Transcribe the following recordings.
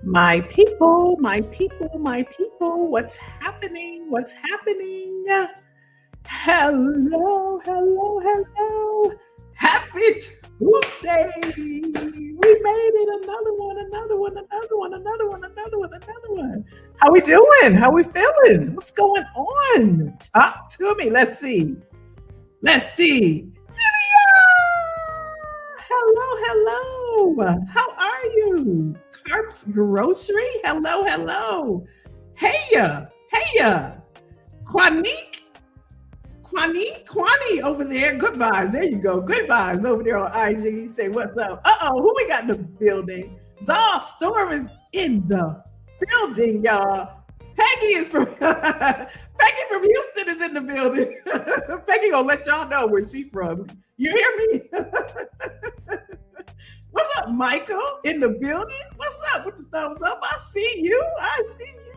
My people, my people, my people, what's happening? What's happening? Hello, hello, hello. Happy Tuesday. We made it. Another one, another one, another one, another one, another one, another one. How we doing? How we feeling? What's going on? Talk to me. Let's see. Let's see. Hello, hello. How are you? Carp's Grocery. Hello, hello. Heya, heya. Quanique, Kwani over there. Good vibes. There you go. Good vibes over there on IG. You say, what's up? Uh-oh, who we got in the building? Zal Storm is in the building, y'all. Peggy is from Peggy from Houston is in the building. Peggy gonna let y'all know where she from. You hear me? What's up, Michael? In the building? What's up with the thumbs up? I see you. I see you.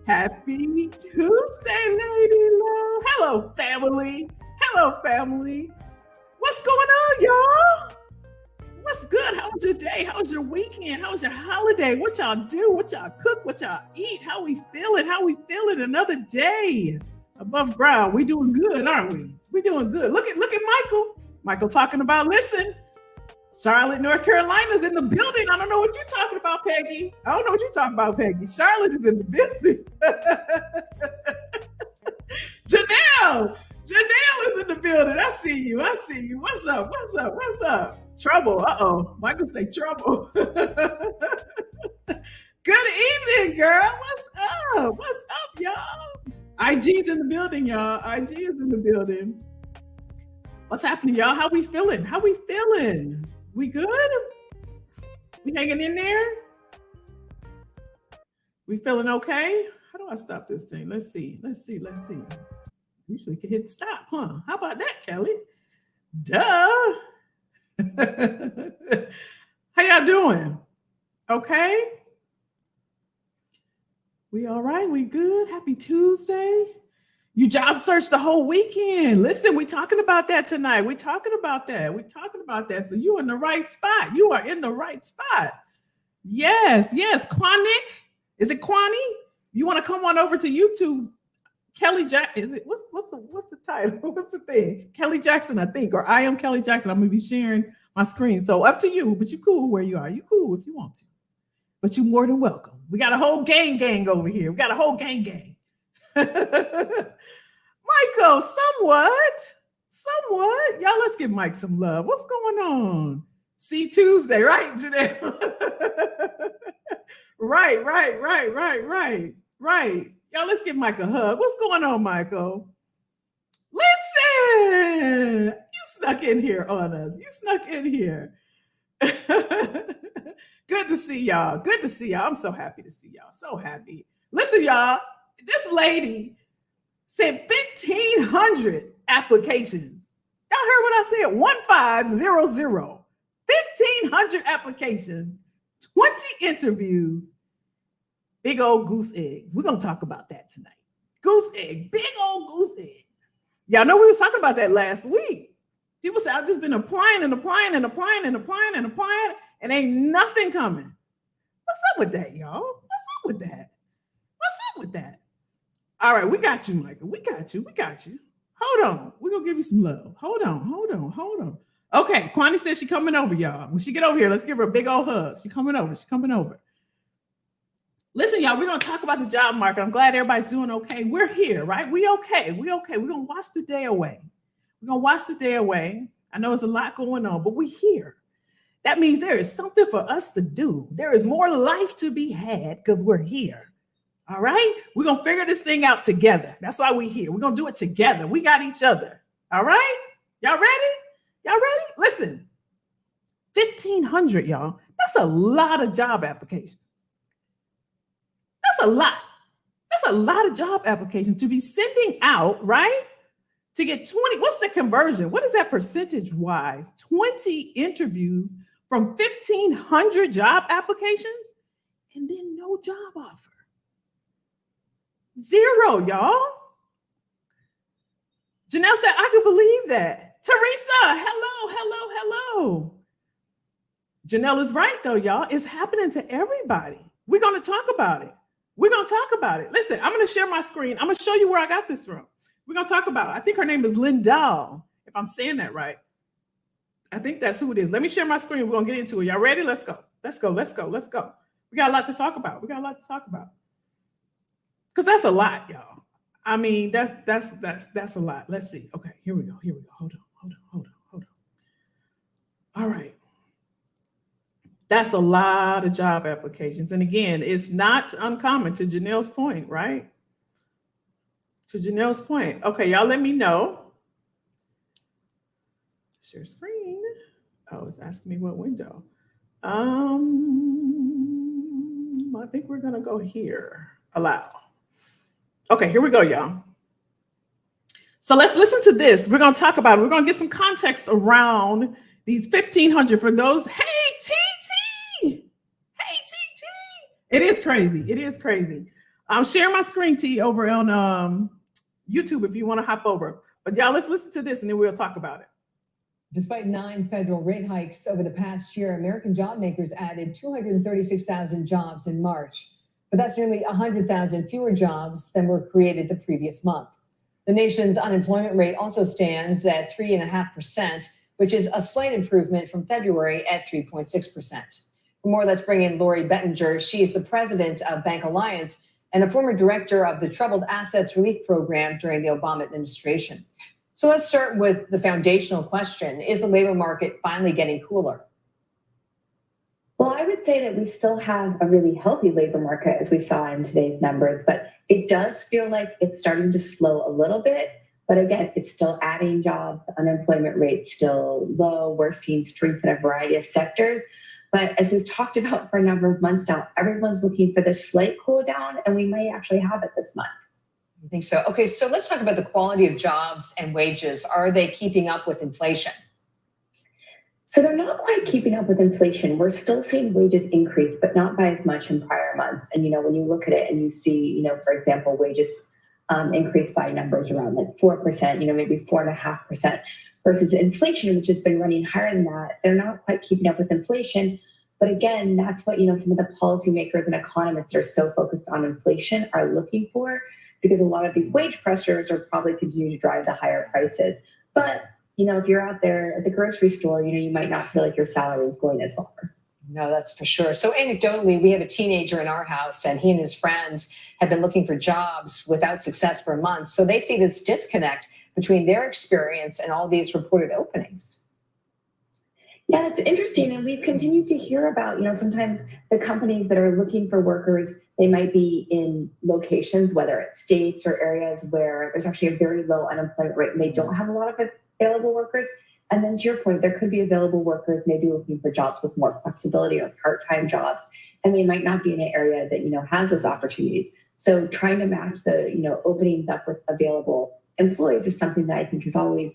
Happy Tuesday, Lady Love. Hello, family. Hello, family. What's going on, y'all? What's good? How was your day? How was your weekend? How was your holiday? What y'all do? What y'all cook? What y'all eat? How we feeling? How we feeling? Another day above ground. We doing good, aren't we? We doing good. Look at Michael. Michael talking about, listen, Charlotte, North Carolina's in the building. I don't know what you're talking about, Peggy. I don't know what you're talking about, Peggy. Charlotte is in the building. Janelle is in the building. I see you. I see you. What's up? What's up? What's up? Trouble. Uh-oh. Michael say trouble. Good evening, girl. What's up? What's up, y'all? IG's in the building, y'all. IG is in the building. What's happening, y'all? How we feeling? How we feeling? We good? We hanging in there? We feeling okay? How do I stop this thing? Let's see. Let's see. Let's see. Usually can hit stop, huh? How about that, Kelly? Duh. How y'all doing? Okay? We all right? We good? Happy Tuesday. You job search the whole weekend. Listen, we talking about that tonight. We talking about that. We talking about that. So you in the right spot. You are in the right spot. Yes, yes. Quanick. Is it Kwani? You want to come on over to YouTube? Kelly Jack, is it what's the title? What's the thing? Kelly Jackson, I think, or I am Kelly Jackson. I'm gonna be sharing my screen. So up to you, but you cool where you are. You cool if you want to. But you're more than welcome. We got a whole gang over here. We got a whole gang. Michael, somewhat. Y'all, let's give Mike some love. What's going on? See Tuesday, right, Janelle? Right. Y'all, let's give Mike a hug. What's going on, Michael? Listen, you snuck in here on us. You snuck in here. Good to see y'all. Good to see y'all. I'm so happy to see y'all. So happy. Listen, y'all, this lady said 1,500 applications. Y'all heard what I said? 1500. 1,500 applications, 20 interviews. Big old goose eggs. We're going to talk about that tonight. Goose egg. Big old goose egg. Y'all know we was talking about that last week. People say, I've just been applying, and ain't nothing coming. What's up with that, y'all? What's up with that? All right, we got you, Michael. We got you. Hold on. We're going to give you some love. Hold on. Okay, Kwani says she's coming over, y'all. When she get over here, let's give her a big old hug. She's coming over. Listen, y'all, we're going to talk about the job market. I'm glad everybody's doing okay. We're here, right? We okay. We're going to watch the day away. I know it's a lot going on, but we're here. That means there is something for us to do. There is more life to be had because we're here. All right? We're going to figure this thing out together. That's why we're here. We're going to do it together. We got each other. All right? Y'all ready? Listen, 1,500, y'all. That's a lot of job applications. That's a lot of job applications to be sending out, right? To get 20, what's the conversion? What is that percentage-wise? 20 interviews from 1,500 job applications and then no job offer. 0, y'all. Janelle said, I can believe that. Teresa, hello. Janelle is right, though, y'all. It's happening to everybody. We're going to talk about it. We're going to talk about it. Listen, I'm going to share my screen. I'm going to show you where I got this from. We're going to talk about it. I think her name is Lindahl, if I'm saying that right. I think that's who it is. Let me share my screen. We're going to get into it. Y'all ready? Let's go. Let's go. Let's go. Let's go. We got a lot to talk about. Because that's a lot, y'all. I mean, that's a lot. Let's see. Okay, here we go. Hold on. All right. That's a lot of job applications. And again, it's not uncommon, to Janelle's point, right? To Janelle's point. Okay, y'all let me know. Share screen. Oh, it's asking me what window. I think we're gonna go here. Allow. Okay, here we go, y'all. So let's listen to this. We're gonna talk about it. We're gonna get some context around these 1,500 for those. Hey, TT. It is crazy. It is crazy. I'm sharing my screen, T, over on YouTube if you want to hop over. But y'all, let's listen to this and then we'll talk about it. Despite 9 federal rate hikes over the past year, American job makers added 236,000 jobs in March. But that's nearly 100,000 fewer jobs than were created the previous month. The nation's unemployment rate also stands at 3.5%, which is a slight improvement from February at 3.6%. For more, let's bring in Lori Bettinger. She is the president of Bank Alliance and a former director of the Troubled Assets Relief Program during the Obama administration. So let's start with the foundational question. Is the labor market finally getting cooler? Well, I would say that we still have a really healthy labor market, as we saw in today's numbers, but it does feel like it's starting to slow a little bit. But again, it's still adding jobs. The unemployment rate's still low. We're seeing strength in a variety of sectors. But as we've talked about for a number of months now, everyone's looking for this slight cool down, and we might actually have it this month. I think so. Okay, so let's talk about the quality of jobs and wages. Are they keeping up with inflation? So they're not quite keeping up with inflation. We're still seeing wages increase, but not by as much in prior months. And, when you look at it and you see, for example, wages increase by numbers around like 4%, maybe 4.5%. Versus inflation, which has been running higher than that, they're not quite keeping up with inflation. But again, that's what, some of the policymakers and economists are so focused on inflation are looking for, because a lot of these wage pressures are probably continue to drive the higher prices. But, if you're out there at the grocery store, you might not feel like your salary is going as far. No, that's for sure. So anecdotally, we have a teenager in our house and he and his friends have been looking for jobs without success for months. So they see this disconnect between their experience and all these reported openings. Yeah, it's interesting. And we've continued to hear about, sometimes the companies that are looking for workers, they might be in locations, whether it's states or areas where there's actually a very low unemployment rate and they don't have a lot of available workers. And then to your point, there could be available workers maybe looking for jobs with more flexibility or part-time jobs, and they might not be in an area that, has those opportunities. So trying to match the, openings up with available employees is something that I think has always,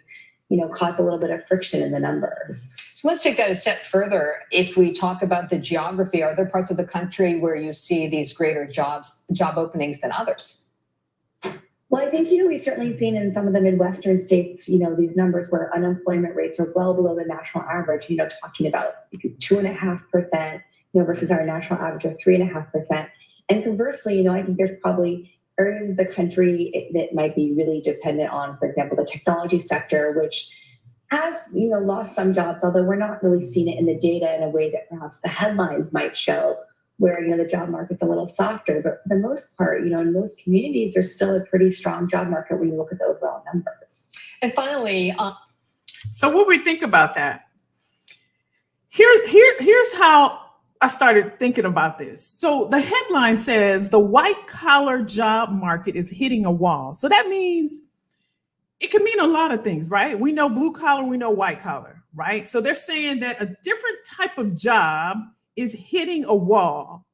caused a little bit of friction in the numbers. So let's take that a step further. If we talk about the geography, are there parts of the country where you see these greater job openings than others? Well, I think, we've certainly seen in some of the Midwestern states, these numbers where unemployment rates are well below the national average, talking about 2.5%, versus our national average of 3.5%. And conversely, I think there's probably areas of the country that might be really dependent on, for example, the technology sector, which has, lost some jobs, although we're not really seeing it in the data in a way that perhaps the headlines might show, where, the job market's a little softer. But for the most part, in most communities, there's still a pretty strong job market when you look at the overall numbers. And finally, so what we think about that? Here's how I started thinking about this. So the headline says the white collar job market is hitting a wall. So that means it can mean a lot of things, right? We know blue collar, we know white collar, right? So they're saying that a different type of job is hitting a wall,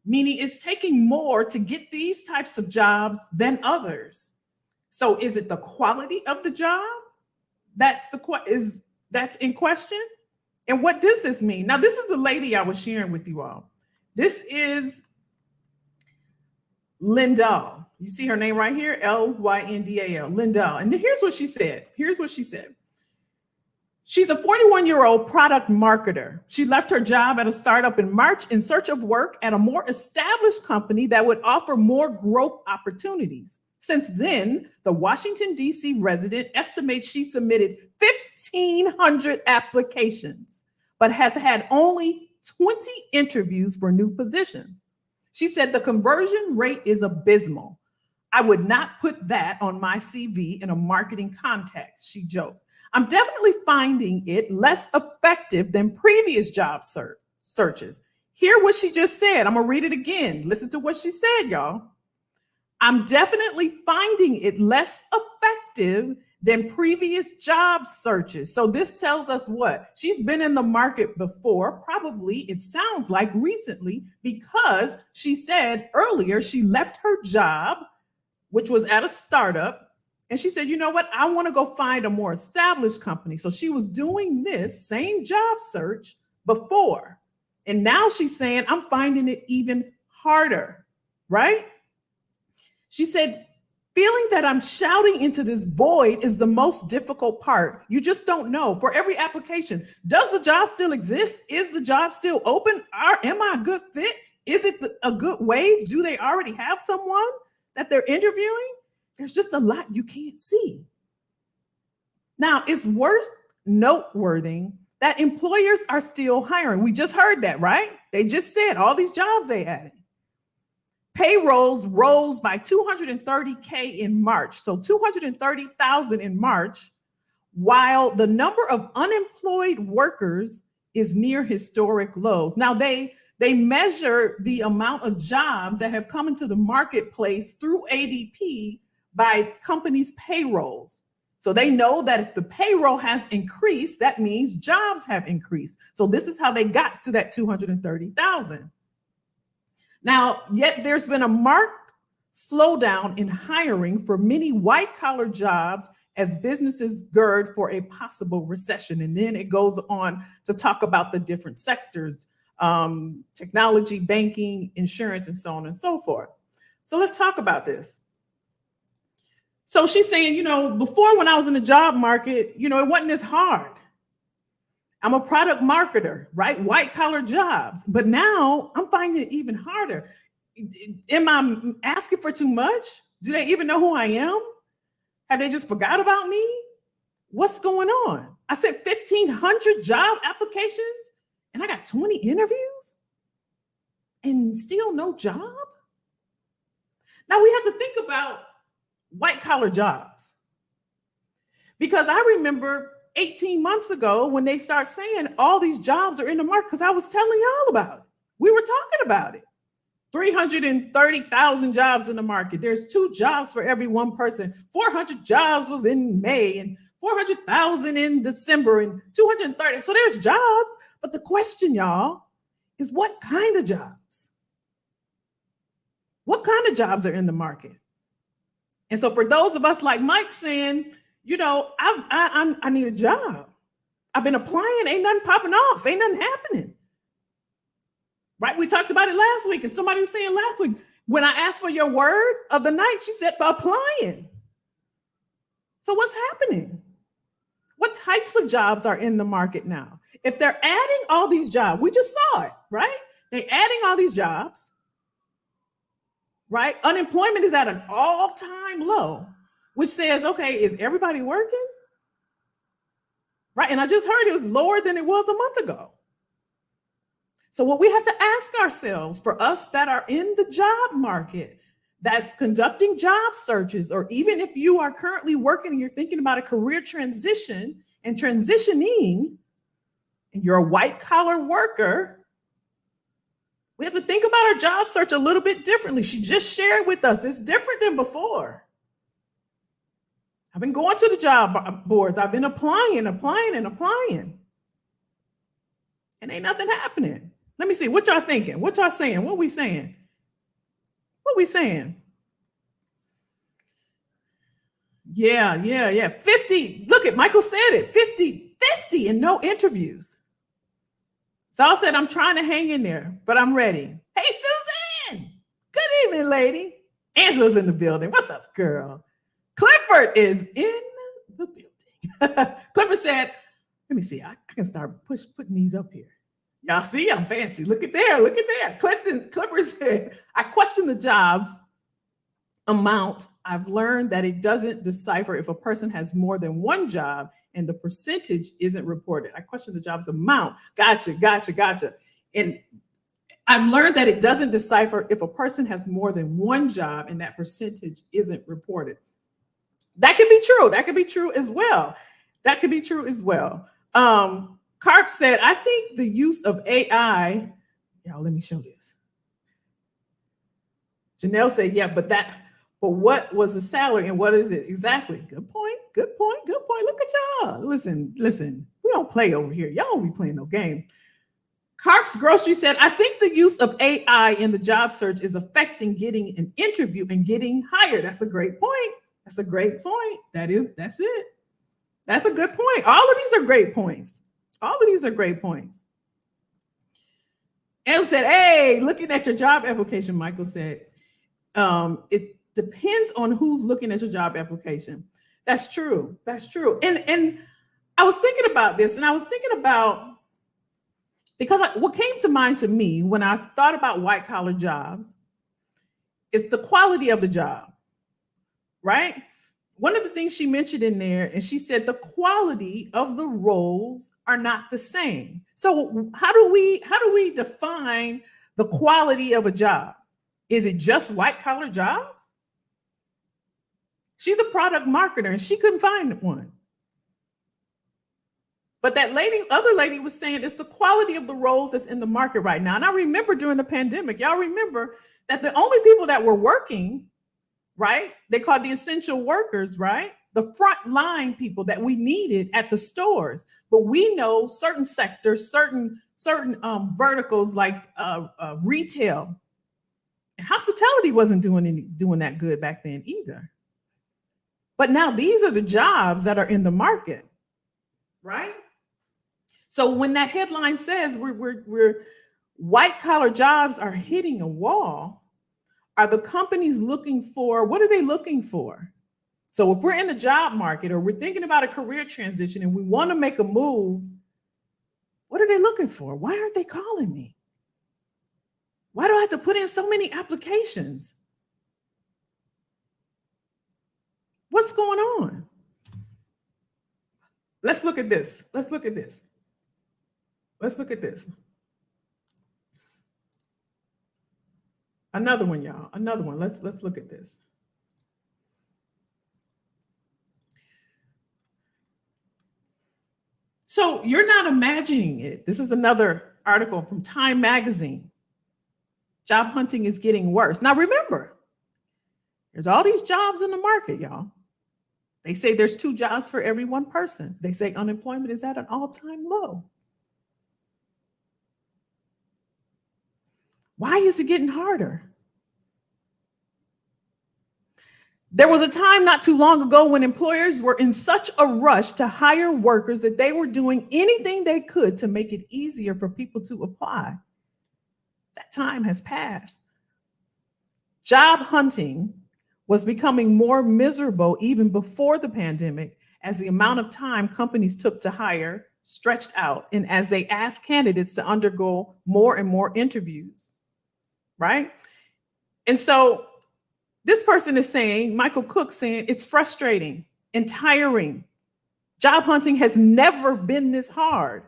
meaning it's taking more to get these types of jobs than others. So is it the quality of the job that's in question? And what does this mean? Now, this is the lady I was sharing with you all. This is Lindahl. You see her name right here, Lyndal, Lindahl. And here's what she said. She's a 41-year-old product marketer. She left her job at a startup in March in search of work at a more established company that would offer more growth opportunities. Since then, the Washington, D.C. resident estimates she submitted 1,500 applications, but has had only 20 interviews for new positions. She said the conversion rate is abysmal. I would not put that on my CV in a marketing context, she joked. I'm definitely finding it less effective than previous job searches. Hear what she just said. I'm going to read it again. Listen to what she said, y'all. I'm definitely finding it less effective than previous job searches. So this tells us what? She's been in the market before, probably it sounds like recently, because she said earlier she left her job, which was at a startup. And she said, you know what? I want to go find a more established company. So she was doing this same job search before. And now she's saying, I'm finding it even harder, right? She said, feeling that I'm shouting into this void is the most difficult part. You just don't know. For every application, does the job still exist? Is the job still open? Am I a good fit? Is it a good wage? Do they already have someone that they're interviewing? There's just a lot you can't see. Now, it's noteworthy that employers are still hiring. We just heard that, right? They just said all these jobs they added. Payrolls rose by 230K in March, so 230,000 in March, while the number of unemployed workers is near historic lows. Now, they measure the amount of jobs that have come into the marketplace through ADP by companies' payrolls. So they know that if the payroll has increased, that means jobs have increased. So this is how they got to that 230,000. Now, yet there's been a marked slowdown in hiring for many white-collar jobs as businesses gird for a possible recession. And then it goes on to talk about the different sectors, technology, banking, insurance, and so on and so forth. So let's talk about this. So she's saying, before when I was in the job market, it wasn't as hard. I'm a product marketer, right? White collar jobs. But now I'm finding it even harder. Am I asking for too much? Do they even know who I am? Have they just forgot about me? What's going on? I said 1,500 job applications and I got 20 interviews and still no job? Now we have to think about white collar jobs. Because I remember 18 months ago when they start saying all these jobs are in the market, because I was telling y'all about it. We were talking about it. 330,000 jobs in the market. There's 2 jobs for every 1 person. 400 jobs was in May and 400,000 in December and 230. So there's jobs. But the question, y'all, is what kind of jobs? What kind of jobs are in the market? And so for those of us like Mike saying, I need a job. I've been applying, ain't nothing popping off, ain't nothing happening. Right? We talked about it last week, and somebody was saying last week, when I asked for your word of the night, she said applying. So what's happening? What types of jobs are in the market now? If they're adding all these jobs, we just saw it, right? They're adding all these jobs. Right? Unemployment is at an all-time low, which says, okay, is everybody working? Right? And I just heard it was lower than it was a month ago. So what we have to ask ourselves, for us that are in the job market, that's conducting job searches, or even if you are currently working and you're thinking about a career transition and transitioning, and you're a white-collar worker, we have to think about our job search a little bit differently. She just shared with us, it's different than before. I've been going to the job boards. I've been applying. And ain't nothing happening. Let me see, what y'all thinking? What y'all saying? What we saying? 50, look at Michael said it, 50 and no interviews. So I said, I'm trying to hang in there, but I'm ready. Hey, Suzanne, good evening, lady. Angela's in the building. What's up, girl? Clifford is in the building. Clifford said, Let me see. I can start putting these up here. Y'all see, I'm fancy. Look at there. Look at there. Clipper said, I question the jobs amount. I've learned that it doesn't decipher if a person has more than one job and the percentage isn't reported. I question the jobs amount. Gotcha. And I've learned that it doesn't decipher if a person has more than one job and that percentage isn't reported. That could be true. That could be true as well. Carp said, I think the use of AI, y'all, let me show this. Janelle said, yeah, but what was the salary and what is it exactly? Good point. Look at y'all. Listen, we don't play over here. Y'all don't be playing no games. Carp's Grocery said, I think the use of AI in the job search is affecting getting an interview and getting hired. That's a great point. That's it. That's a good point. All of these are great points. Elle said, hey, looking at your job application, Michael said, it depends on who's looking at your job application. That's true. And I was thinking about this, and I was thinking about, because what came to mind to me when I thought about white collar jobs is the quality of the job, right? One of the things she mentioned in there, and she said the quality of the roles are not the same. So how do we define the quality of a job? Is it just white collar jobs? She's a product marketer and she couldn't find one. But that other lady was saying it's the quality of the roles that's in the market right now. And I remember during the pandemic, y'all remember that the only people that were working, right? They called the essential workers, right? The front line people that we needed at the stores. But we know certain sectors, certain verticals like retail and hospitality wasn't doing that good back then either. But now these are the jobs that are in the market, right? So when that headline says we're white collar jobs are hitting a wall, are the companies looking for, what are they looking for? So if we're in the job market or we're thinking about a career transition and we want to make a move, what are they looking for? Why aren't they calling me? Why do I have to put in so many applications? What's going on? Let's look at this. Another one, y'all. Another one. Let's look at this. So you're not imagining it. This is another article from Time Magazine. Job hunting is getting worse. Now remember, there's all these jobs in the market, y'all. They say there's 2 jobs for every 1 person. They say unemployment is at an all-time low. Why is it getting harder? There was a time not too long ago when employers were in such a rush to hire workers that they were doing anything they could to make it easier for people to apply. That time has passed. Job hunting was becoming more miserable even before the pandemic as the amount of time companies took to hire stretched out and as they asked candidates to undergo more and more interviews, right? And so this person is saying, Michael Cook saying, it's frustrating and tiring. Job hunting has never been this hard.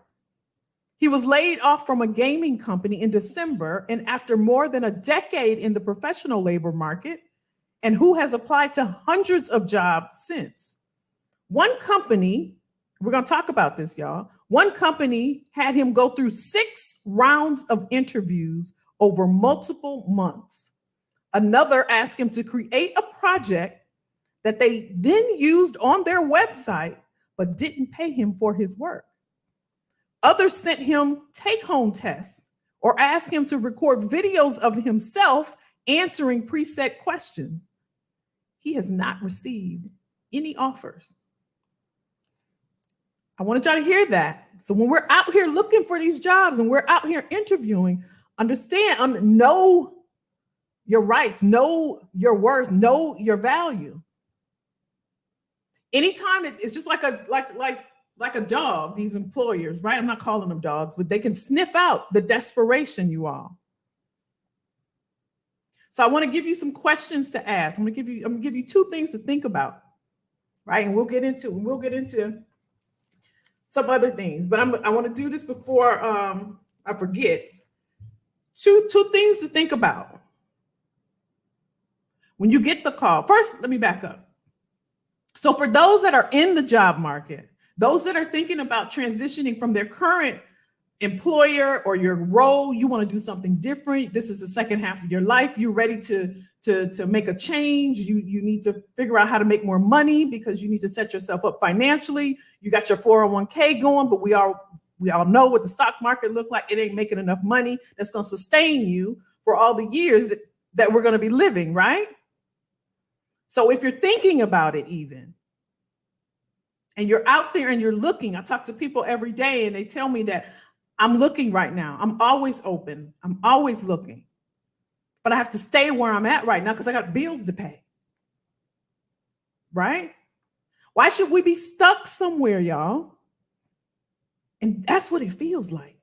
He was laid off from a gaming company in December, and after more than a decade in the professional labor market, and who has applied to hundreds of jobs since. One company, we're going to talk about this, y'all. One company had him go through 6 rounds of interviews over multiple months. Another asked him to create a project that they then used on their website, but didn't pay him for his work. Others sent him take-home tests or asked him to record videos of himself answering preset questions. He has not received any offers. I wanted y'all to hear that. So when we're out here looking for these jobs and we're out here interviewing, understand, know your rights, know your worth, know your value. Anytime it's just like like a dog, these employers, right? I'm not calling them dogs, but they can sniff out the desperation, you all. So I want to give you some questions to ask. I'm gonna give you two things to think about, right? And we'll get into some other things, but I want to do this before I forget. Two things to think about when you get the call. First, let me back up. So for those that are in the job market, those that are thinking about transitioning from their current employer or your role, you want to do something different. This is the second half of your life. You're ready to make a change. You need to figure out how to make more money because you need to set yourself up financially. You got your 401k going, but we all know what the stock market look like. It ain't making enough money that's going to sustain you for all the years that we're going to be living, right? So if you're thinking about it even, and you're out there and you're looking, I talk to people every day and they tell me that I'm looking right now. I'm always open. I'm always looking. But I have to stay where I'm at right now because I got bills to pay. Right? Why should we be stuck somewhere, y'all? And that's what it feels like.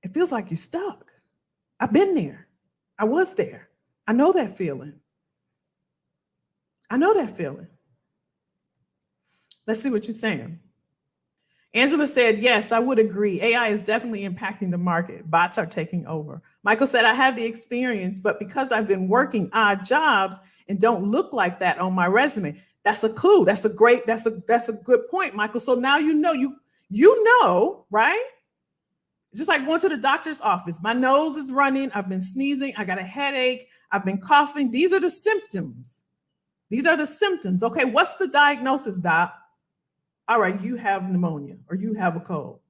It feels like you're stuck. I've been there. I was there. I know that feeling. Let's see what you're saying. Angela said, yes, I would agree. AI is definitely impacting the market. Bots are taking over. Michael said, I have the experience, but because I've been working odd jobs and don't look like that on my resume. That's a clue. That's a good point, Michael. So now you know, right? It's just like going to the doctor's office. My nose is running. I've been sneezing. I got a headache. I've been coughing. These are the symptoms. Okay, what's the diagnosis, doc? All right, you have pneumonia or you have a cold.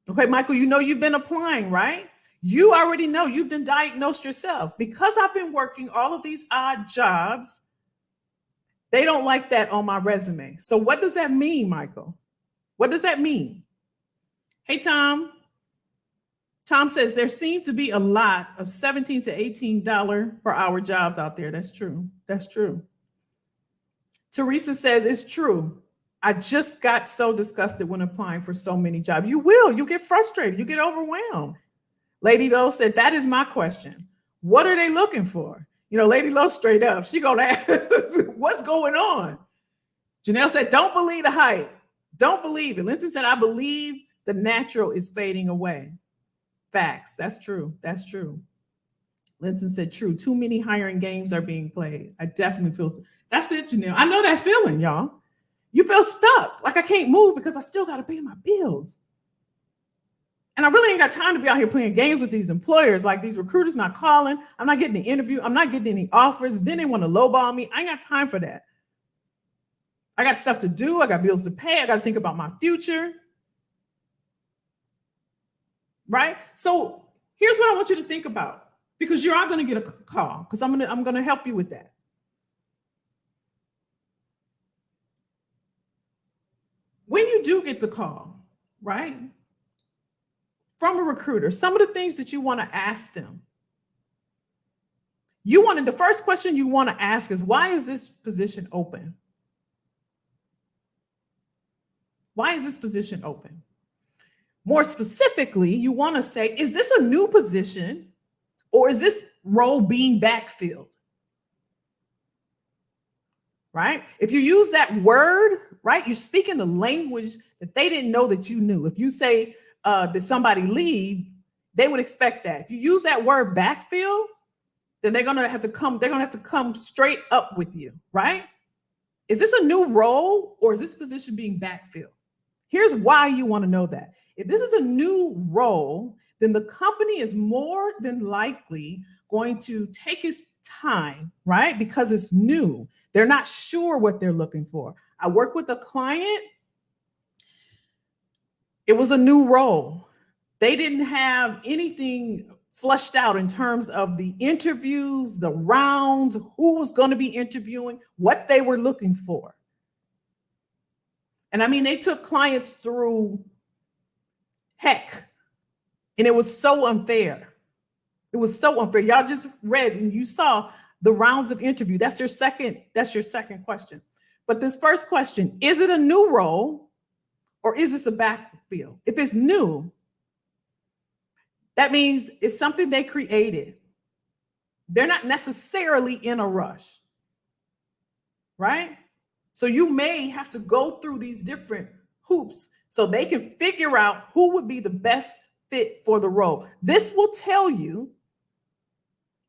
Okay, Michael, you know you've been applying, right? You already know you've been diagnosed yourself. Because I've been working all of these odd jobs, they don't like that on my resume. So what does that mean, Michael? What does that mean? Hey, Tom. Tom says there seem to be a lot of $17 to $18 per hour jobs out there. That's true. Teresa says it's true. I just got so disgusted when applying for so many jobs. You get frustrated. You get overwhelmed. Lady Lowe said, that is my question. What are they looking for? Lady Lowe straight up, she gonna ask, what's going on? Janelle said, don't believe the hype. Don't believe it. Linton said, I believe the natural is fading away. Facts. That's true. Linton said, true. Too many hiring games are being played. I definitely feel, that's it, Janelle. I know that feeling, y'all. You feel stuck, like I can't move because I still got to pay my bills. And I really ain't got time to be out here playing games with these employers, like these recruiters not calling. I'm not getting the interview. I'm not getting any offers. Then they want to lowball me. I ain't got time for that. I got stuff to do. I got bills to pay. I got to think about my future. Right? So here's what I want you to think about, because you are going to get a call, because I'm going to help you with that. When you do get the call, right, from a recruiter, some of the things that you want to ask them, the first question you want to ask is, why is this position open? Why is this position open? More specifically, you want to say, is this a new position or is this role being backfilled? Right? If you use that word, right, you're speaking the language that they didn't know that you knew. If you say, did somebody leave, they would expect that. If you use that word backfill, then they're gonna have to come straight up with you, right? Is this a new role or is this position being backfilled? Here's why you want to know that. If this is a new role, then the company is more than likely going to take its time, right? Because it's new. They're not sure what they're looking for. I work with a client. It was a new role. They didn't have anything flushed out in terms of the interviews, the rounds, who was going to be interviewing, what they were looking for. And I mean, they took clients through heck, and it was so unfair. Y'all just read and you saw the rounds of interview. That's your second question. But this first question, is it a new role or is this a backfill? If it's new, that means it's something they created. They're not necessarily in a rush, right? So you may have to go through these different hoops so they can figure out who would be the best fit for the role. This will tell you,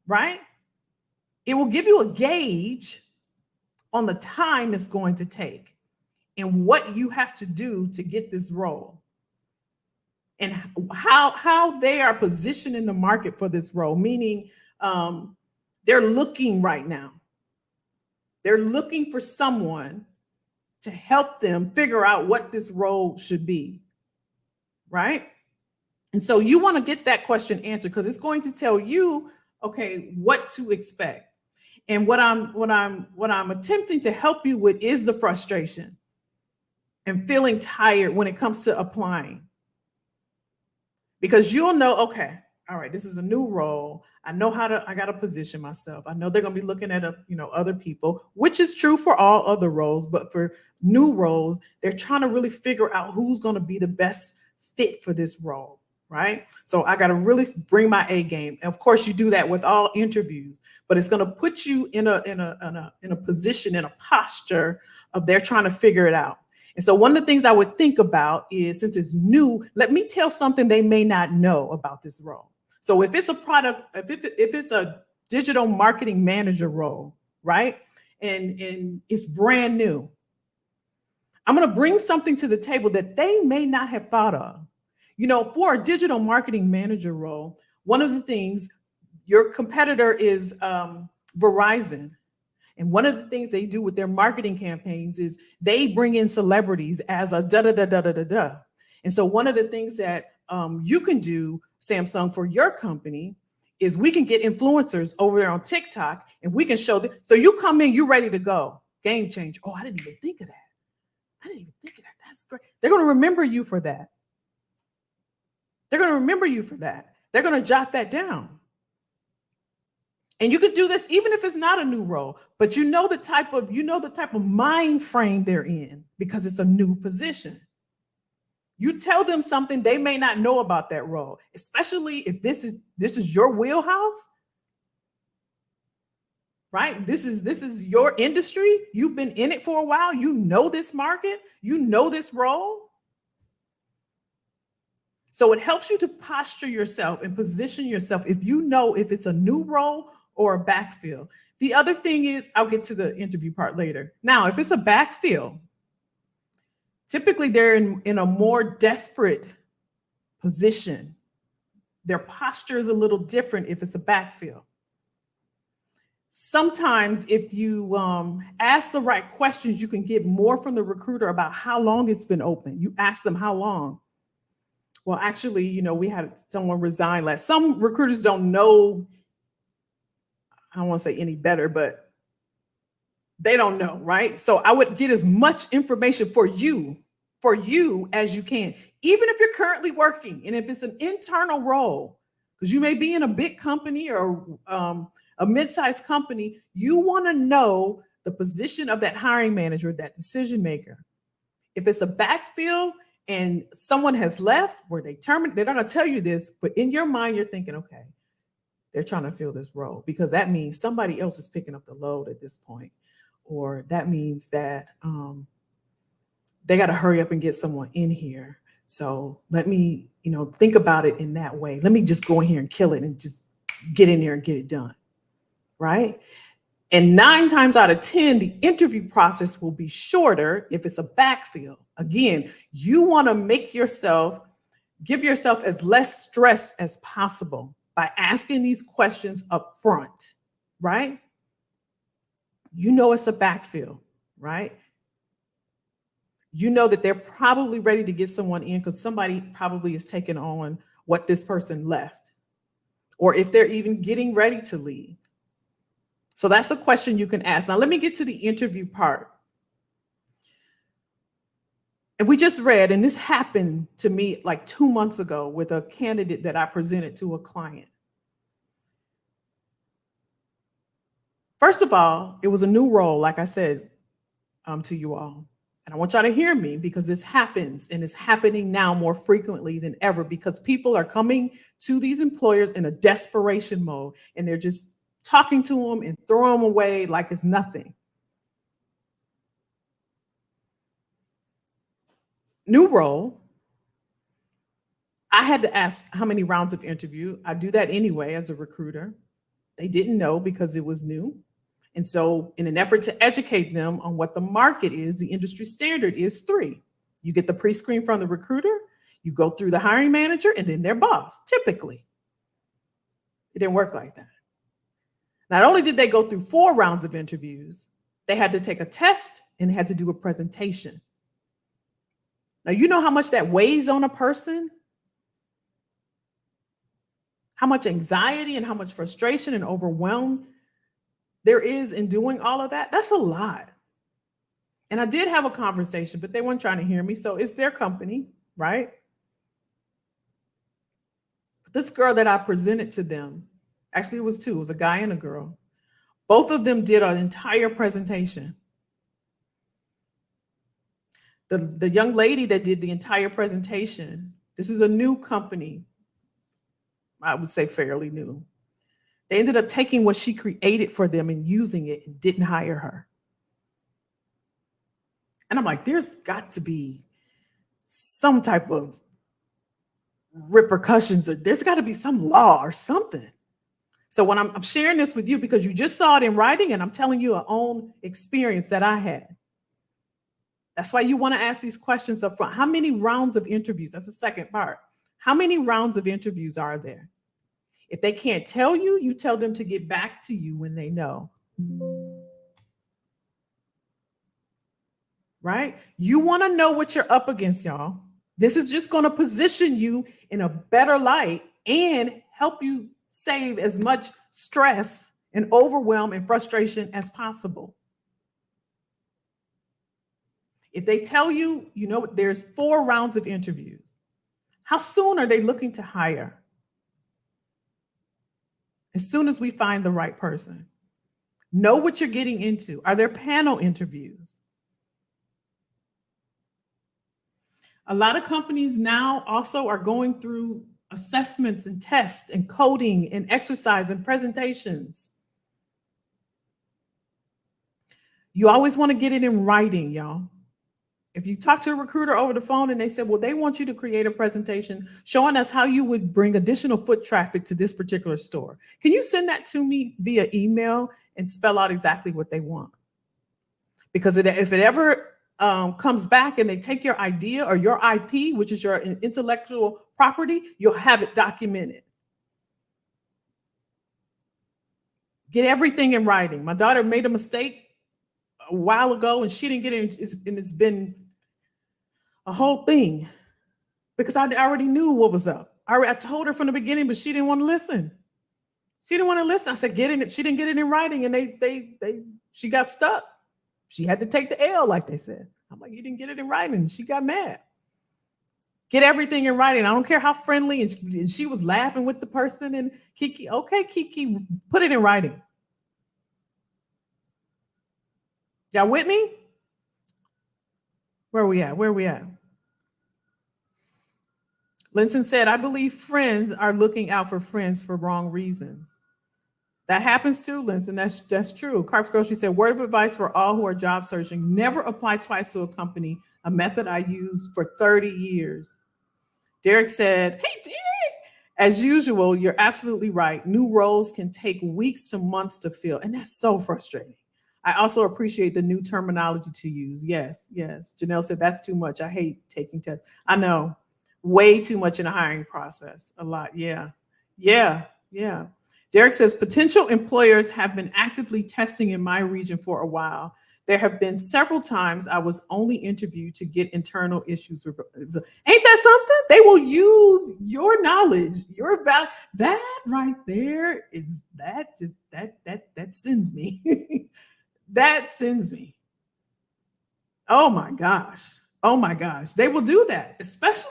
right? It will give you a gauge on the time it's going to take and what you have to do to get this role and how they are positioned in the market for this role, meaning they're looking right now. They're looking for someone to help them figure out what this role should be, right? And so you want to get that question answered because it's going to tell you, okay, what to expect. And what I'm attempting to help you with is the frustration and feeling tired when it comes to applying. Because you'll know, okay, all right, this is a new role. I know I got to position myself. I know they're going to be looking at, other people, which is true for all other roles. But for new roles, they're trying to really figure out who's going to be the best fit for this role, right? So I got to really bring my A game. And of course, you do that with all interviews, but it's going to put you in a position, in a posture of they're trying to figure it out. And so one of the things I would think about is, since it's new, let me tell something they may not know about this role. So if it's a product, if it's a digital marketing manager role, right? And it's brand new, I'm going to bring something to the table that they may not have thought of. For a digital marketing manager role, one of the things, your competitor is Verizon. And one of the things they do with their marketing campaigns is they bring in celebrities as a da-da-da-da-da-da-da. And so one of the things that you can do, Samsung, for your company is we can get influencers over there on TikTok and we can show them. So you come in, you're ready to go. Game changer. Oh, I didn't even think of that. That's great. They're going to remember you for that. They're going to remember you for that. They're going to jot that down. And you could do this even if it's not a new role, but you know the type of mind frame they're in because it's a new position. You tell them something they may not know about that role, especially if this is your wheelhouse, right? This is your industry. You've been in it for a while. You know this market. You know this role. So it helps you to posture yourself and position yourself if you know if it's a new role or a backfill. The other thing is, I'll get to the interview part later. Now, if it's a backfill, typically they're in a more desperate position. Their posture is a little different if it's a backfill. Sometimes if you ask the right questions, you can get more from the recruiter about how long it's been open. You ask them how long. Well, actually, we had someone resign some recruiters don't know, I don't want to say any better, but they don't know, right? So I would get as much information for you as you can, even if you're currently working and if it's an internal role, because you may be in a big company or a mid-sized company, you want to know the position of that hiring manager, that decision maker. If it's a backfill and someone has left where they're not going to tell you this, but in your mind, you're thinking, okay, they're trying to fill this role because that means somebody else is picking up the load at this point. Or that means that they got to hurry up and get someone in here. So let me, think about it in that way. Let me just go in here and kill it and just get in there and get it done. Right. And 9 times out of 10, the interview process will be shorter if it's a backfill. Again, you want to give yourself as less stress as possible by asking these questions up front, right? It's a backfill, right? You know that they're probably ready to get someone in because somebody probably is taking on what this person left, or if they're even getting ready to leave. So that's a question you can ask. Now, let me get to the interview part. And we just read, and this happened to me like 2 months ago with a candidate that I presented to a client. First of all, it was a new role, like I said, to you all. And I want y'all to hear me because this happens, and it's happening now more frequently than ever because people are coming to these employers in a desperation mode, and they're just talking to them and throwing them away like it's nothing. New role. I had to ask how many rounds of interview. I do that anyway as a recruiter. They didn't know because it was new. And so in an effort to educate them on what the market is, the industry standard is 3. You get the pre-screen from the recruiter, you go through the hiring manager, and then their boss, typically. It didn't work like that. Not only did they go through 4 rounds of interviews, they had to take a test and they had to do a presentation. Now, you know how much that weighs on a person? How much anxiety and how much frustration and overwhelm there is in doing all of that? That's a lot. And I did have a conversation, but they weren't trying to hear me. So it's their company, right? But this girl that I presented to them, actually it was 2, it was a guy and a girl. Both of them did an entire presentation. The young lady that did the entire presentation, this is a new company, I would say fairly new. They ended up taking what she created for them and using it and didn't hire her. And I'm like, there's got to be some type of repercussions, or there's got to be some law or something. So when I'm sharing this with you because you just saw it in writing, and I'm telling you an own experience that I had. That's why you want to ask these questions up front. How many rounds of interviews? That's the second part. How many rounds of interviews are there? If they can't tell you, you tell them to get back to you when they know. Right? You want to know what you're up against, y'all. This is just going to position you in a better light and help you save as much stress and overwhelm and frustration as possible. If they tell you, you know, there's 4 rounds of interviews, how soon are they looking to hire? As soon as we find the right person. Know what you're getting into. Are there panel interviews? A lot of companies now also are going through assessments and tests and coding and exercise and presentations. You always want to get it in writing, y'all. If you talk to a recruiter over the phone and they said, well, they want you to create a presentation showing us how you would bring additional foot traffic to this particular store. Can you send that to me via email and spell out exactly what they want? Because if it ever comes back and they take your idea or your IP, which is your intellectual property, you'll have it documented. Get everything in writing. My daughter made a mistake a while ago and she didn't get it, and it's been a whole thing because I already knew what was up. I told her from the beginning, but she didn't want to listen. She didn't want to listen. I said, get in it. She didn't get it in writing, and she got stuck. She had to take the L, like they said. I'm like, you didn't get it in writing. She got mad. Get everything in writing. I don't care how friendly. And she was laughing with the person. And Kiki, okay, Kiki, put it in writing. Y'all with me? Where are we at? Where are we at? Linton said, I believe friends are looking out for friends for wrong reasons. That happens too, Linton. That's true. Carp's Grocery said, word of advice for all who are job searching, never apply twice to a company, a method I used for 30 years. Derek said, hey, Derek, as usual, you're absolutely right. New roles can take weeks to months to fill, and that's so frustrating. I also appreciate the new terminology to use. Yes, yes. Janelle said, that's too much. I hate taking tests. I know. Way too much in a hiring process. A lot. Yeah. Yeah. Yeah. Derek says, potential employers have been actively testing in my region for a while. There have been several times I was only interviewed to get internal issues. Ain't that something? They will use your knowledge, your value. That right there is that sends me. That sends me. Oh my gosh. Oh my gosh. They will do that, especially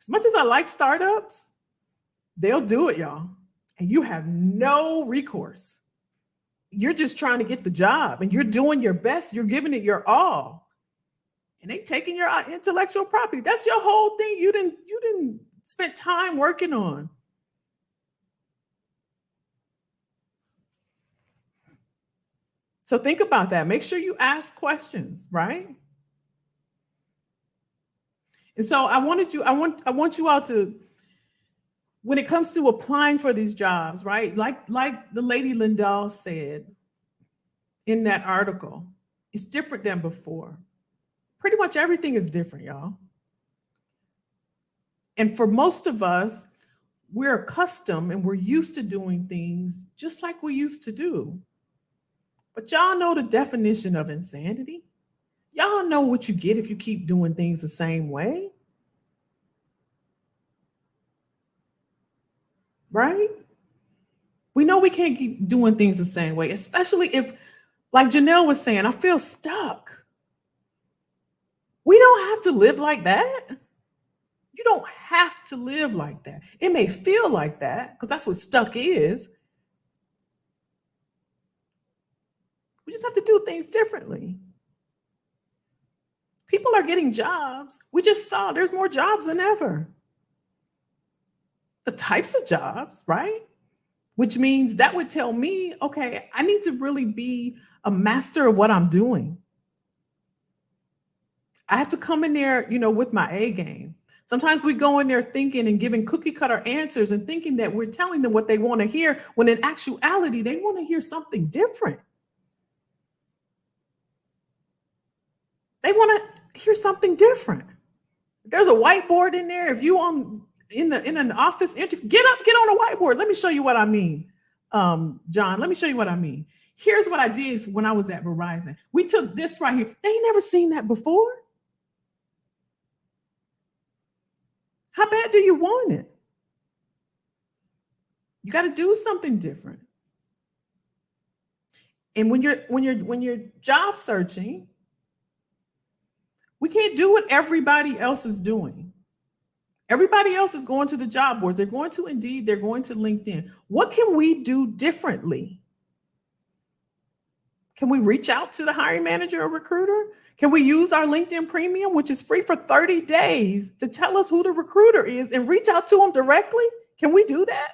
as much as I like startups, they'll do it, y'all. And you have no recourse. you're just trying to get the job and you're doing your best. You're giving it your all. And they taking your intellectual property. That's your whole thing. You didn't spend time working on. So think about that. Make sure you ask questions, right? And so I want you all to, when it comes to applying for these jobs, right? Like the lady Lindahl said in that article, it's different than before. Pretty much everything is different, y'all. And for most of us, we're accustomed and we're used to doing things just like we used to do. But y'all know the definition of insanity. Y'all know what you get if you keep doing things the same way. Right? We know we can't keep doing things the same way, especially if, like Janelle was saying, I feel stuck. We don't have to live like that. You don't have to live like that. It may feel like that because that's what stuck is. We just have to do things differently. People are getting jobs. We just saw there's more jobs than ever. The types of jobs, right? Which means that would tell me, okay, I need to really be a master of what I'm doing. I have to come in there, with my A game. Sometimes we go in there thinking and giving cookie cutter answers and thinking that we're telling them what they want to hear, when in actuality, they want to hear something different. They want to hear something different. There's a whiteboard in there. If you in an office interview, get on a whiteboard. Let me show you what I mean. John, let me show you what I mean. Here's what I did when I was at Verizon. We took this right here. They ain't never seen that before. How bad do you want it? You got to do something different. And when you're job searching, we can't do what everybody else is doing. Everybody else is going to the job boards. They're going to Indeed. They're going to LinkedIn. What can we do differently? Can we reach out to the hiring manager or recruiter? Can we use our LinkedIn Premium, which is free for 30 days, to tell us who the recruiter is and reach out to them directly? Can we do that?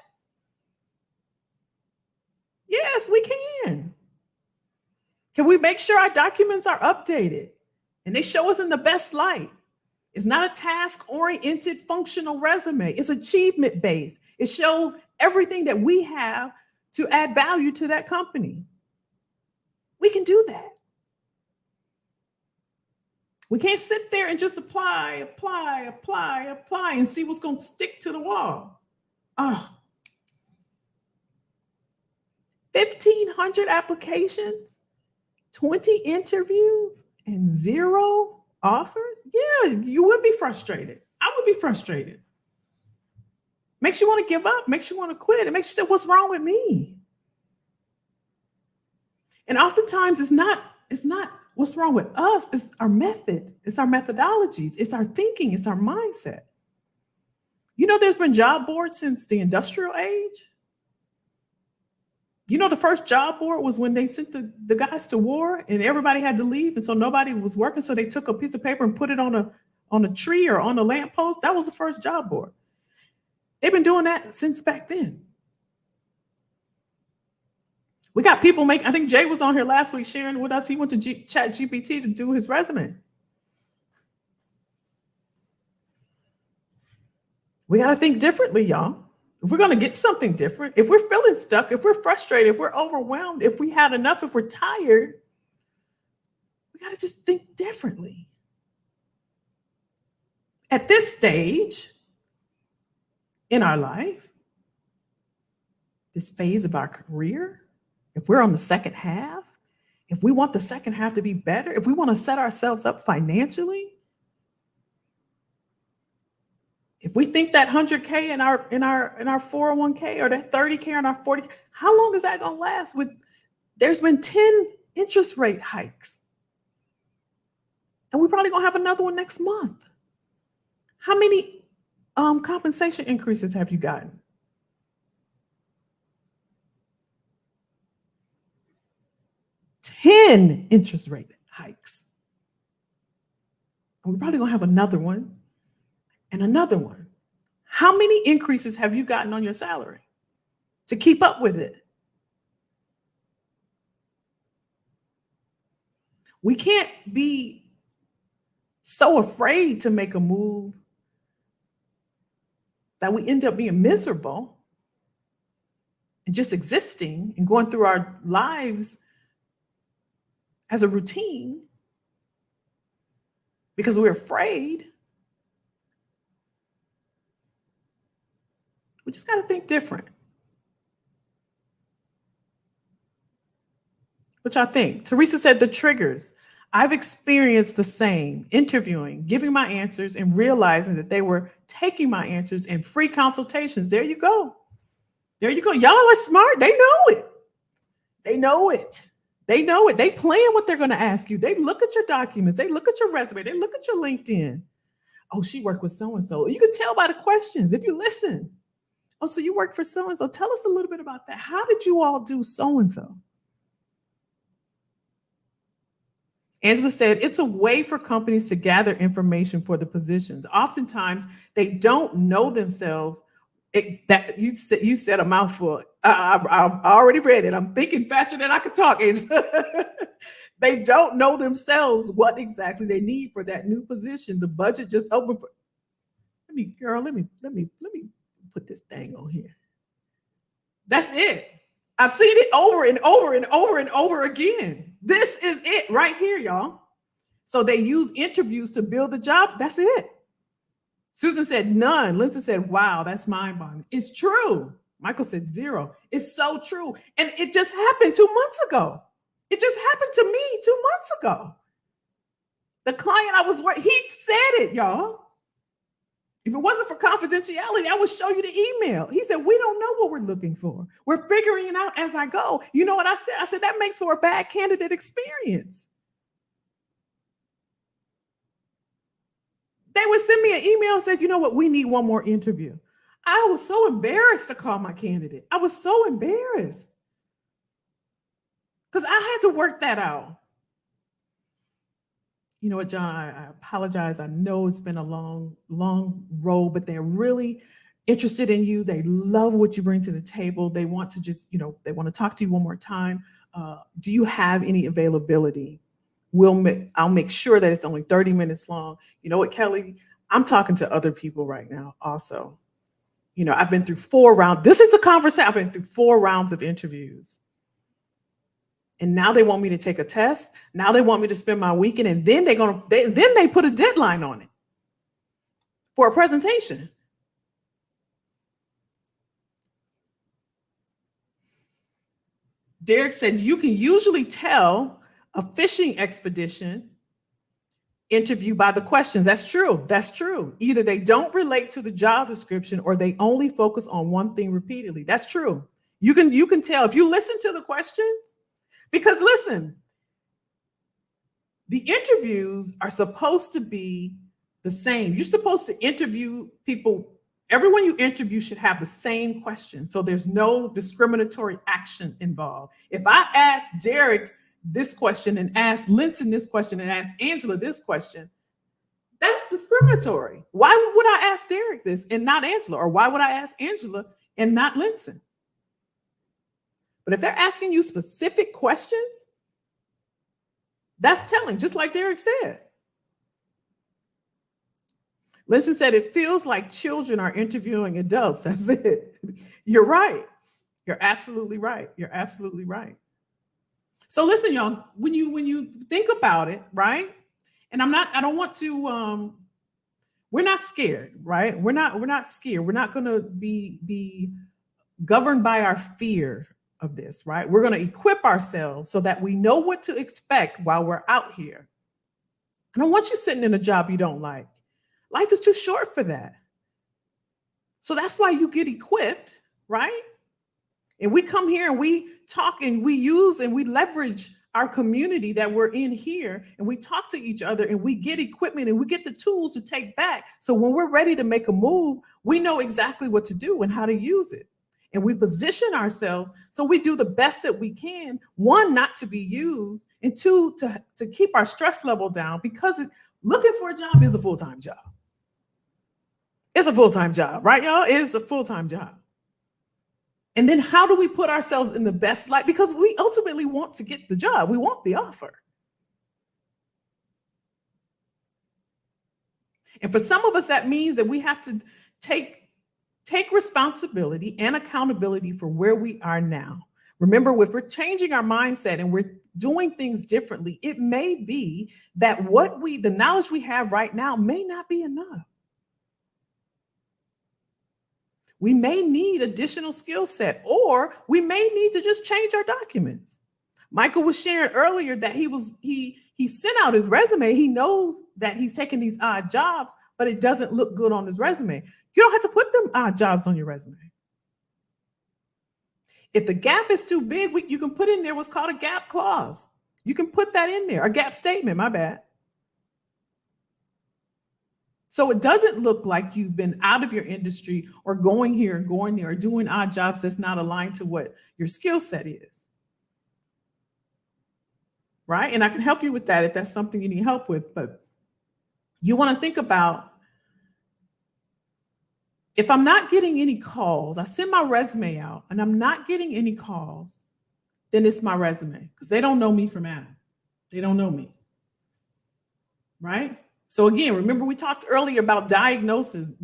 Yes, we can. Can we make sure our documents are updated and they show us in the best light? It's not a task-oriented functional resume. It's achievement-based. It shows everything that we have to add value to that company. We can do that. We can't sit there and just apply, and see what's going to stick to the wall. 1,500 applications, 20 interviews, and 0 offers? Yeah, you would be frustrated. I would be frustrated. Makes you want to give up, makes you want to quit. It makes you say, what's wrong with me? And oftentimes it's not what's wrong with us. It's our method. It's our methodologies. It's our thinking. It's our mindset. There's been job boards since the industrial age. The first job board was when they sent the guys to war and everybody had to leave. And so nobody was working. So they took a piece of paper and put it on a tree or on a lamppost. That was the first job board. They've been doing that since back then. We got people I think Jay was on here last week sharing with us. He went to Chat GPT to do his resume. We got to think differently, y'all. If we're going to get something different, if we're feeling stuck, if we're frustrated, if we're overwhelmed, if we had enough, if we're tired, we got to just think differently. At this stage in our life, this phase of our career, if we're on the second half, if we want the second half to be better, if we want to set ourselves up financially, if we think that 100K in our 401K or that 30K in our 40K, how long is that going to last? There's been 10 interest rate hikes. And we're probably going to have another one next month. How many compensation increases have you gotten? 10 interest rate hikes. And we're probably going to have another one and another one. How many increases have you gotten on your salary to keep up with it? We can't be so afraid to make a move that we end up being miserable and just existing and going through our lives as a routine because we're afraid. We just got to think different. Which I think. Teresa said the triggers. I've experienced the same, interviewing, giving my answers, and realizing that they were taking my answers and free consultations. There you go. There you go. Y'all are smart. They know it. They know it. They know it. They plan what they're going to ask you. They look at your documents. They look at your resume. They look at your LinkedIn. Oh, she worked with so-and-so. You can tell by the questions if you listen. Oh, so you worked for so-and-so. Tell us a little bit about that. How did you all do so-and-so? Angela said, it's a way for companies to gather information for the positions. Oftentimes, they don't know themselves. You said a mouthful. I already read it. I'm thinking faster than I can talk, Angela. They don't know themselves what exactly they need for that new position. The budget just opened for. Let me put this thing on here. That's it. I've seen it over and over and over and over again. This is it right here, y'all. So they use interviews to build the job. That's it. Susan said none. Lindsay said, wow, that's mind-boggling. It's true. Michael said 0. It's so true. And it just happened 2 months ago. It just happened to me 2 months ago. The client I was working, he said it, y'all. If it wasn't for confidentiality, I would show you the email. He said, we don't know what we're looking for. We're figuring it out as I go. You know what I said? I said, that makes for a bad candidate experience. They would send me an email and said, you know what? We need one more interview. I was so embarrassed to call my candidate. I was so embarrassed because I had to work that out. You know what, John, I apologize. I know it's been a long road, but they're really interested in you. They love what you bring to the table. They want to just, they want to talk to you one more time. Do you have any availability? I'll make sure that it's only 30 minutes long. You know what, Kelly? I'm talking to other people right now also. I've been through 4 rounds. This is a conversation. I've been through 4 rounds of interviews. And now they want me to take a test. Now they want me to spend my weekend, and then they put a deadline on it for a presentation. Derek said you can usually tell a fishing expedition interview by the questions. That's true. That's true. Either they don't relate to the job description or they only focus on one thing repeatedly. That's true. You can tell if you listen to the questions. Because listen, the interviews are supposed to be the same. You're supposed to interview people. Everyone you interview should have the same questions. So there's no discriminatory action involved. If I ask Derek this question and ask Linton this question and ask Angela this question, that's discriminatory. Why would I ask Derek this and not Angela? Or why would I ask Angela and not Linton? But if they're asking you specific questions, that's telling, just like Derek said. Linton said, it feels like children are interviewing adults. That's it. You're right. You're absolutely right. You're absolutely right. So listen, y'all, when you think about it, right? And I don't want to, we're not scared, right? We're not scared. We're not going to be governed by our fear of this, right? We're going to equip ourselves so that we know what to expect while we're out here. I don't want you sitting in a job you don't like. Life is too short for that. So that's why you get equipped, right? And we come here and we talk and we use and we leverage our community that we're in here, and we talk to each other and we get equipment and we get the tools to take back. So when we're ready to make a move, we know exactly what to do and how to use it. and we position ourselves so we do the best that we can, one, not to be used, and two, to keep our stress level down, because looking for a job is a full-time job. It's a full-time job, right, y'all? It's a full-time job. And then how do we put ourselves in the best light? Because we ultimately want to get the job. We want the offer. And for some of us, that means that we have to take responsibility and accountability for where we are now. Remember, if we're changing our mindset and we're doing things differently, it may be that the knowledge we have right now may not be enough. We may need additional skill set, or we may need to just change our documents. Michael was sharing earlier that he sent out his resume. He knows that he's taking these odd jobs, but it doesn't look good on his resume. You don't have to put them odd jobs on your resume. If the gap is too big, you can put in there what's called a gap clause. You can put that in there, a gap statement, my bad. So it doesn't look like you've been out of your industry or going here and going there or doing odd jobs that's not aligned to what your skill set is. Right? And I can help you with that if that's something you need help with. But you want to think about, if I'm not getting any calls, I send my resume out and I'm not getting any calls, then it's my resume, because they don't know me from Adam. They don't know me. Right? So again, remember we talked earlier about diagnosing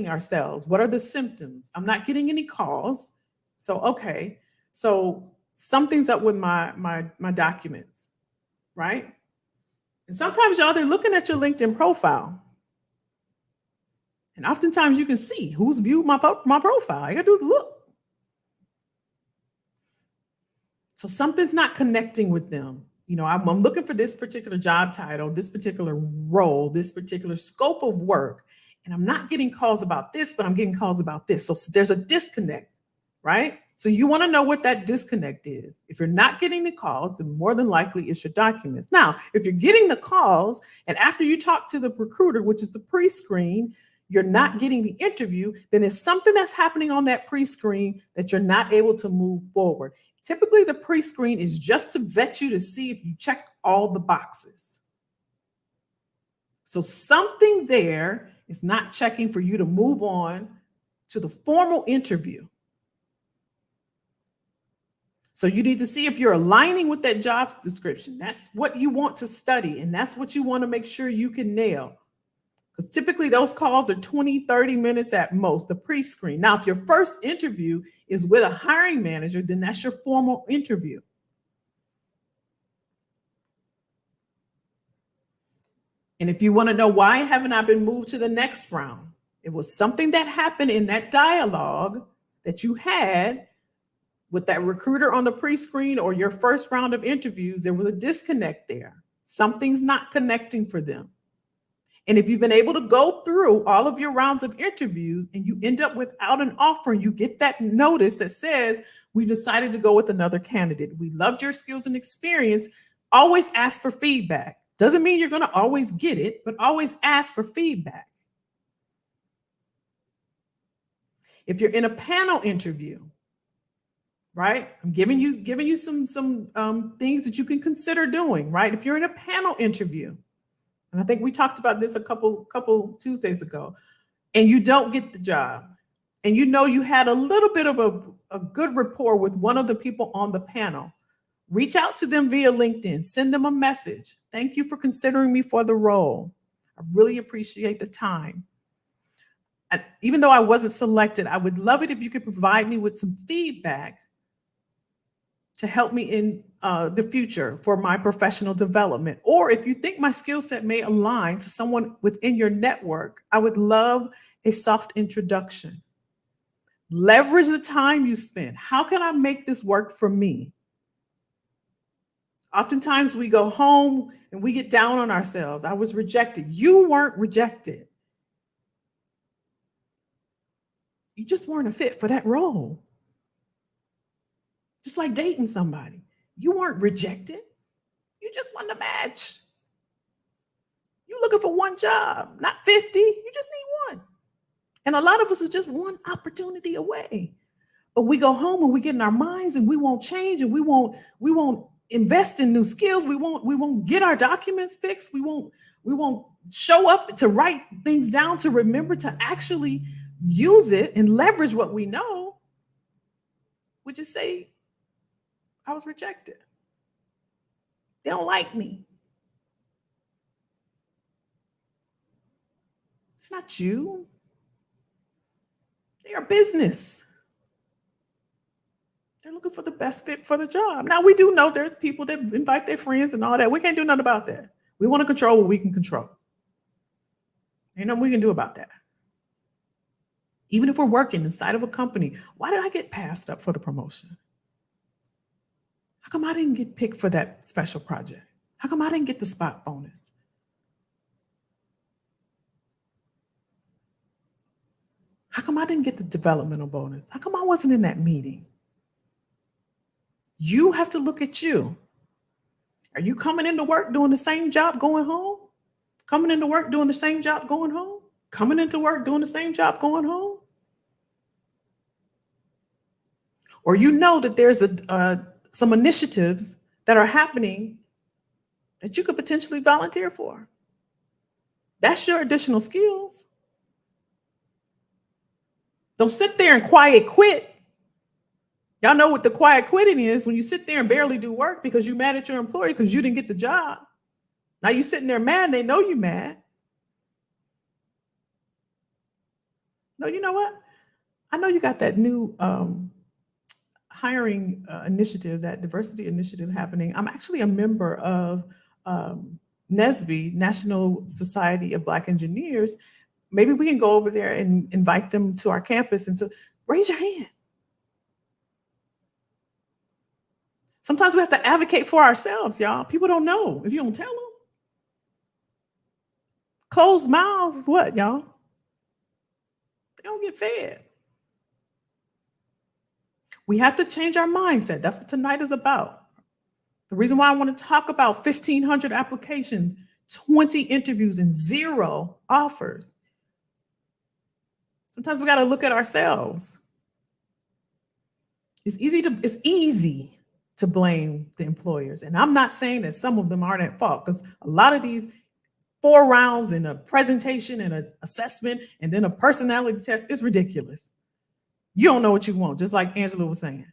ourselves. What are the symptoms? I'm not getting any calls. So, okay. So something's up with my documents, right? And sometimes, y'all, they're looking at your LinkedIn profile. And oftentimes you can see who's viewed my profile. All you gotta do is look. So something's not connecting with them. You know, I'm looking for this particular job title, this particular role, this particular scope of work, and I'm not getting calls about this, but I'm getting calls about this. So there's a disconnect, right? So you want to know what that disconnect is. If you're not getting the calls, then more than likely it's your documents. Now, if you're getting the calls and after you talk to the recruiter, which is the pre-screen, you're not getting the interview, then there's something that's happening on that pre-screen that you're not able to move forward. Typically, the pre-screen is just to vet you to see if you check all the boxes. So something there is not checking for you to move on to the formal interview. So you need to see if you're aligning with that job description. That's what you want to study, and that's what you want to make sure you can nail. Because typically those calls are 20, 30 minutes at most, the pre-screen. Now, if your first interview is with a hiring manager, then that's your formal interview. And if you want to know why haven't I been moved to the next round, it was something that happened in that dialogue that you had with that recruiter on the pre-screen or your first round of interviews. There was a disconnect there. Something's not connecting for them. And if you've been able to go through all of your rounds of interviews and you end up without an offer and you get that notice that says, we've decided to go with another candidate, we loved your skills and experience, always ask for feedback. Doesn't mean you're going to always get it, but always ask for feedback. If you're in a panel interview, right? I'm giving you some things that you can consider doing, right? If you're in a panel interview, and I think we talked about this a couple Tuesdays ago, and you don't get the job, and you know you had a little bit of a good rapport with one of the people on the panel, reach out to them via LinkedIn, send them a message. Thank you for considering me for the role. I really appreciate the time. And even though I wasn't selected, I would love it if you could provide me with some feedback to help me in the future for my professional development. Or if you think my skill set may align to someone within your network, I would love a soft introduction. Leverage the time you spend. How can I make this work for me? Oftentimes we go home and we get down on ourselves. I was rejected. You weren't rejected. You just weren't a fit for that role. Just like dating somebody. You weren't rejected. You just want a match. You're looking for one job, not 50. You just need one. And a lot of us are just one opportunity away. But we go home and we get in our minds and we won't change and we won't invest in new skills. We won't get our documents fixed. We won't show up to write things down, to remember to actually use it and leverage what we know. We just say, I was rejected. They don't like me. It's not you. They are business. They're looking for the best fit for the job. Now, we do know there's people that invite their friends and all that. We can't do nothing about that. We want to control what we can control. Ain't nothing we can do about that. Even if we're working inside of a company, why did I get passed up for the promotion? How come I didn't get picked for that special project? How come I didn't get the spot bonus? How come I didn't get the developmental bonus? How come I wasn't in that meeting? You have to look at you. Are you coming into work doing the same job going home? Coming into work doing the same job going home? Coming into work doing the same job going home? Or you know that there's some initiatives that are happening that you could potentially volunteer for. That's your additional skills. Don't sit there and quiet quit. Y'all know what the quiet quitting is, when you sit there and barely do work because you're mad at your employer because you didn't get the job. Now you're sitting there mad, and they know you're mad. No, you know what? I know you got that new hiring initiative, that diversity initiative happening. I'm actually a member of NSBE, National Society of Black Engineers. Maybe we can go over there and invite them to our campus. And so raise your hand. Sometimes we have to advocate for ourselves, y'all. People don't know if you don't tell them. Closed mouth, what, y'all? They don't get fed. We have to change our mindset. That's what tonight is about. The reason why I want to talk about 1,500 applications, 20 interviews, and 0 offers. Sometimes we got to look at ourselves. It's easy to blame the employers. And I'm not saying that some of them aren't at fault, because a lot of these 4 rounds and a presentation and an assessment and then a personality test is ridiculous. You don't know what you want, just like Angela was saying.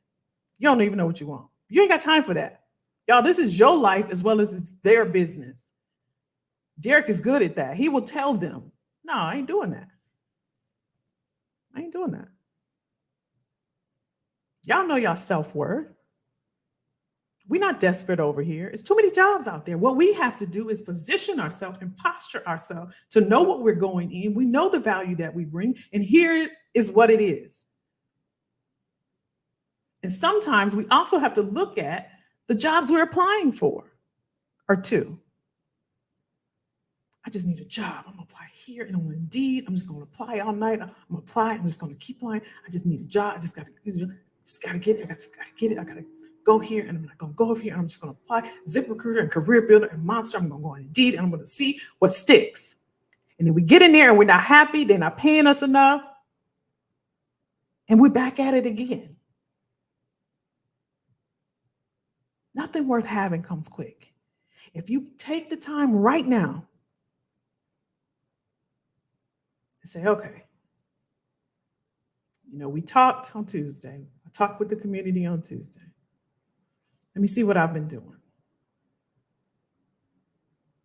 You don't even know what you want. You ain't got time for that. Y'all, this is your life as well as it's their business. Derek is good at that. He will tell them, no, I ain't doing that. I ain't doing that. Y'all know y'all self-worth. We're not desperate over here. It's too many jobs out there. What we have to do is position ourselves and posture ourselves to know what we're going in. We know the value that we bring, and here is what it is. And sometimes we also have to look at the jobs we're applying for or to. I just need a job. I'm gonna apply here and on Indeed. I'm just gonna apply all night. I'm gonna apply. I'm just gonna keep applying. I just need a job. I just gotta get it. I just gotta get it. I gotta go here, and I'm not gonna go over here. And I'm just gonna apply ZipRecruiter and Career Builder and Monster. I'm gonna go on Indeed, and I'm gonna see what sticks. And then we get in there and we're not happy. They're not paying us enough, and we're back at it again. Nothing worth having comes quick. If you take the time right now and say, okay, we talked on Tuesday. I talked with the community on Tuesday. Let me see what I've been doing.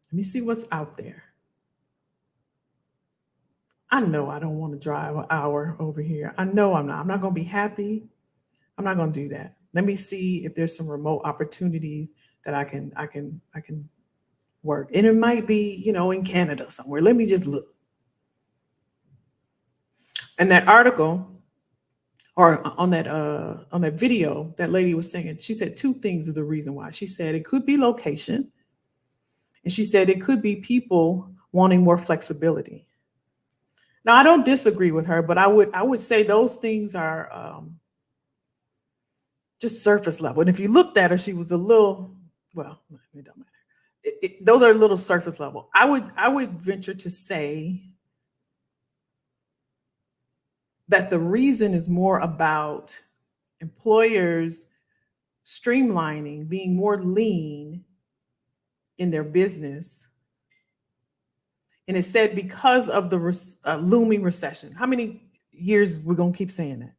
Let me see what's out there. I know I don't want to drive an hour over here. I know I'm not going to be happy. I'm not going to do that. Let me see if there's some remote opportunities that I can work. And it might be, in Canada somewhere. Let me just look. And that article, or on that video, that lady was saying, she said 2 things are the reason why. She said it could be location, and she said it could be people wanting more flexibility. Now, I don't disagree with her, but I would say those things are just surface level. And if you looked at her, she was a little, well, it don't matter. Those are a little surface level. I would venture to say that the reason is more about employers streamlining, being more lean in their business. And it said because of the looming recession. How many years we're going to keep saying that?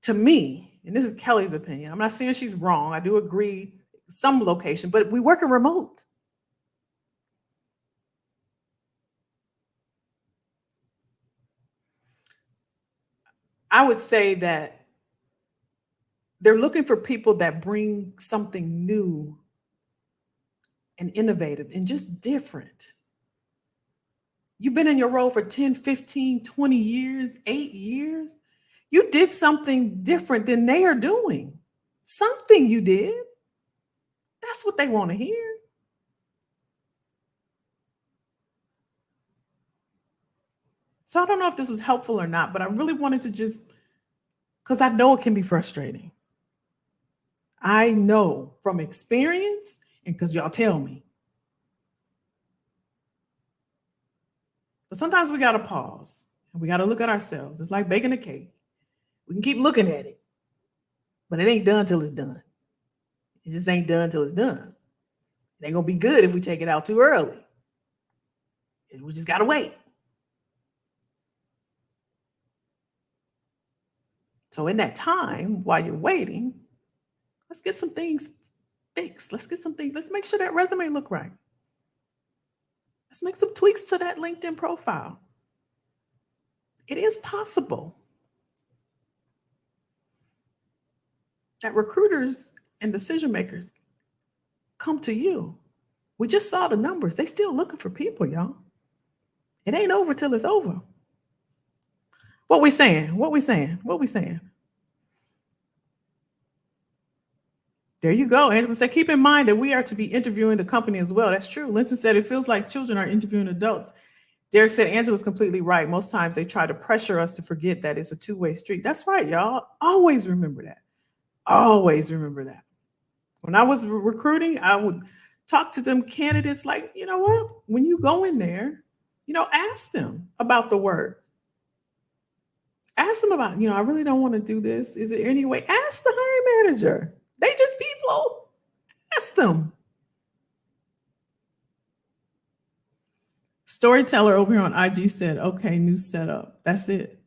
To me, and this is Kelly's opinion, I'm not saying she's wrong. I do agree some location, but we working remote. I would say that they're looking for people that bring something new and innovative and just different. You've been in your role for 10, 15, 20 years, 8 years. You did something different than they are doing. Something you did. That's what they want to hear. So I don't know if this was helpful or not, but I really wanted to just, because I know it can be frustrating. I know from experience and because y'all tell me. But sometimes we got to pause and we got to look at ourselves. It's like baking a cake. We can keep looking at it, but it ain't done till it's done. It just ain't done till it's done. It ain't going to be good if we take it out too early. We just got to wait. So in that time, while you're waiting, let's get some things fixed. Let's make sure that resume look right. Let's make some tweaks to that LinkedIn profile. It is possible that recruiters and decision makers come to you. We just saw the numbers. They still looking for people, y'all. It ain't over till it's over. What we saying? There you go. Angela said, keep in mind that we are to be interviewing the company as well. That's true. Linton said, it feels like children are interviewing adults. Derek said, Angela's completely right. Most times they try to pressure us to forget that it's a two-way street. That's right, y'all. Always remember that. Always remember that. When I was recruiting, I would talk to them candidates like, you know what? When you go in there, ask them about the work. Ask them about, I really don't want to do this. Is there any way? Ask the hiring manager. They just people. Ask them. Storyteller over here on IG said, okay, new setup. That's it.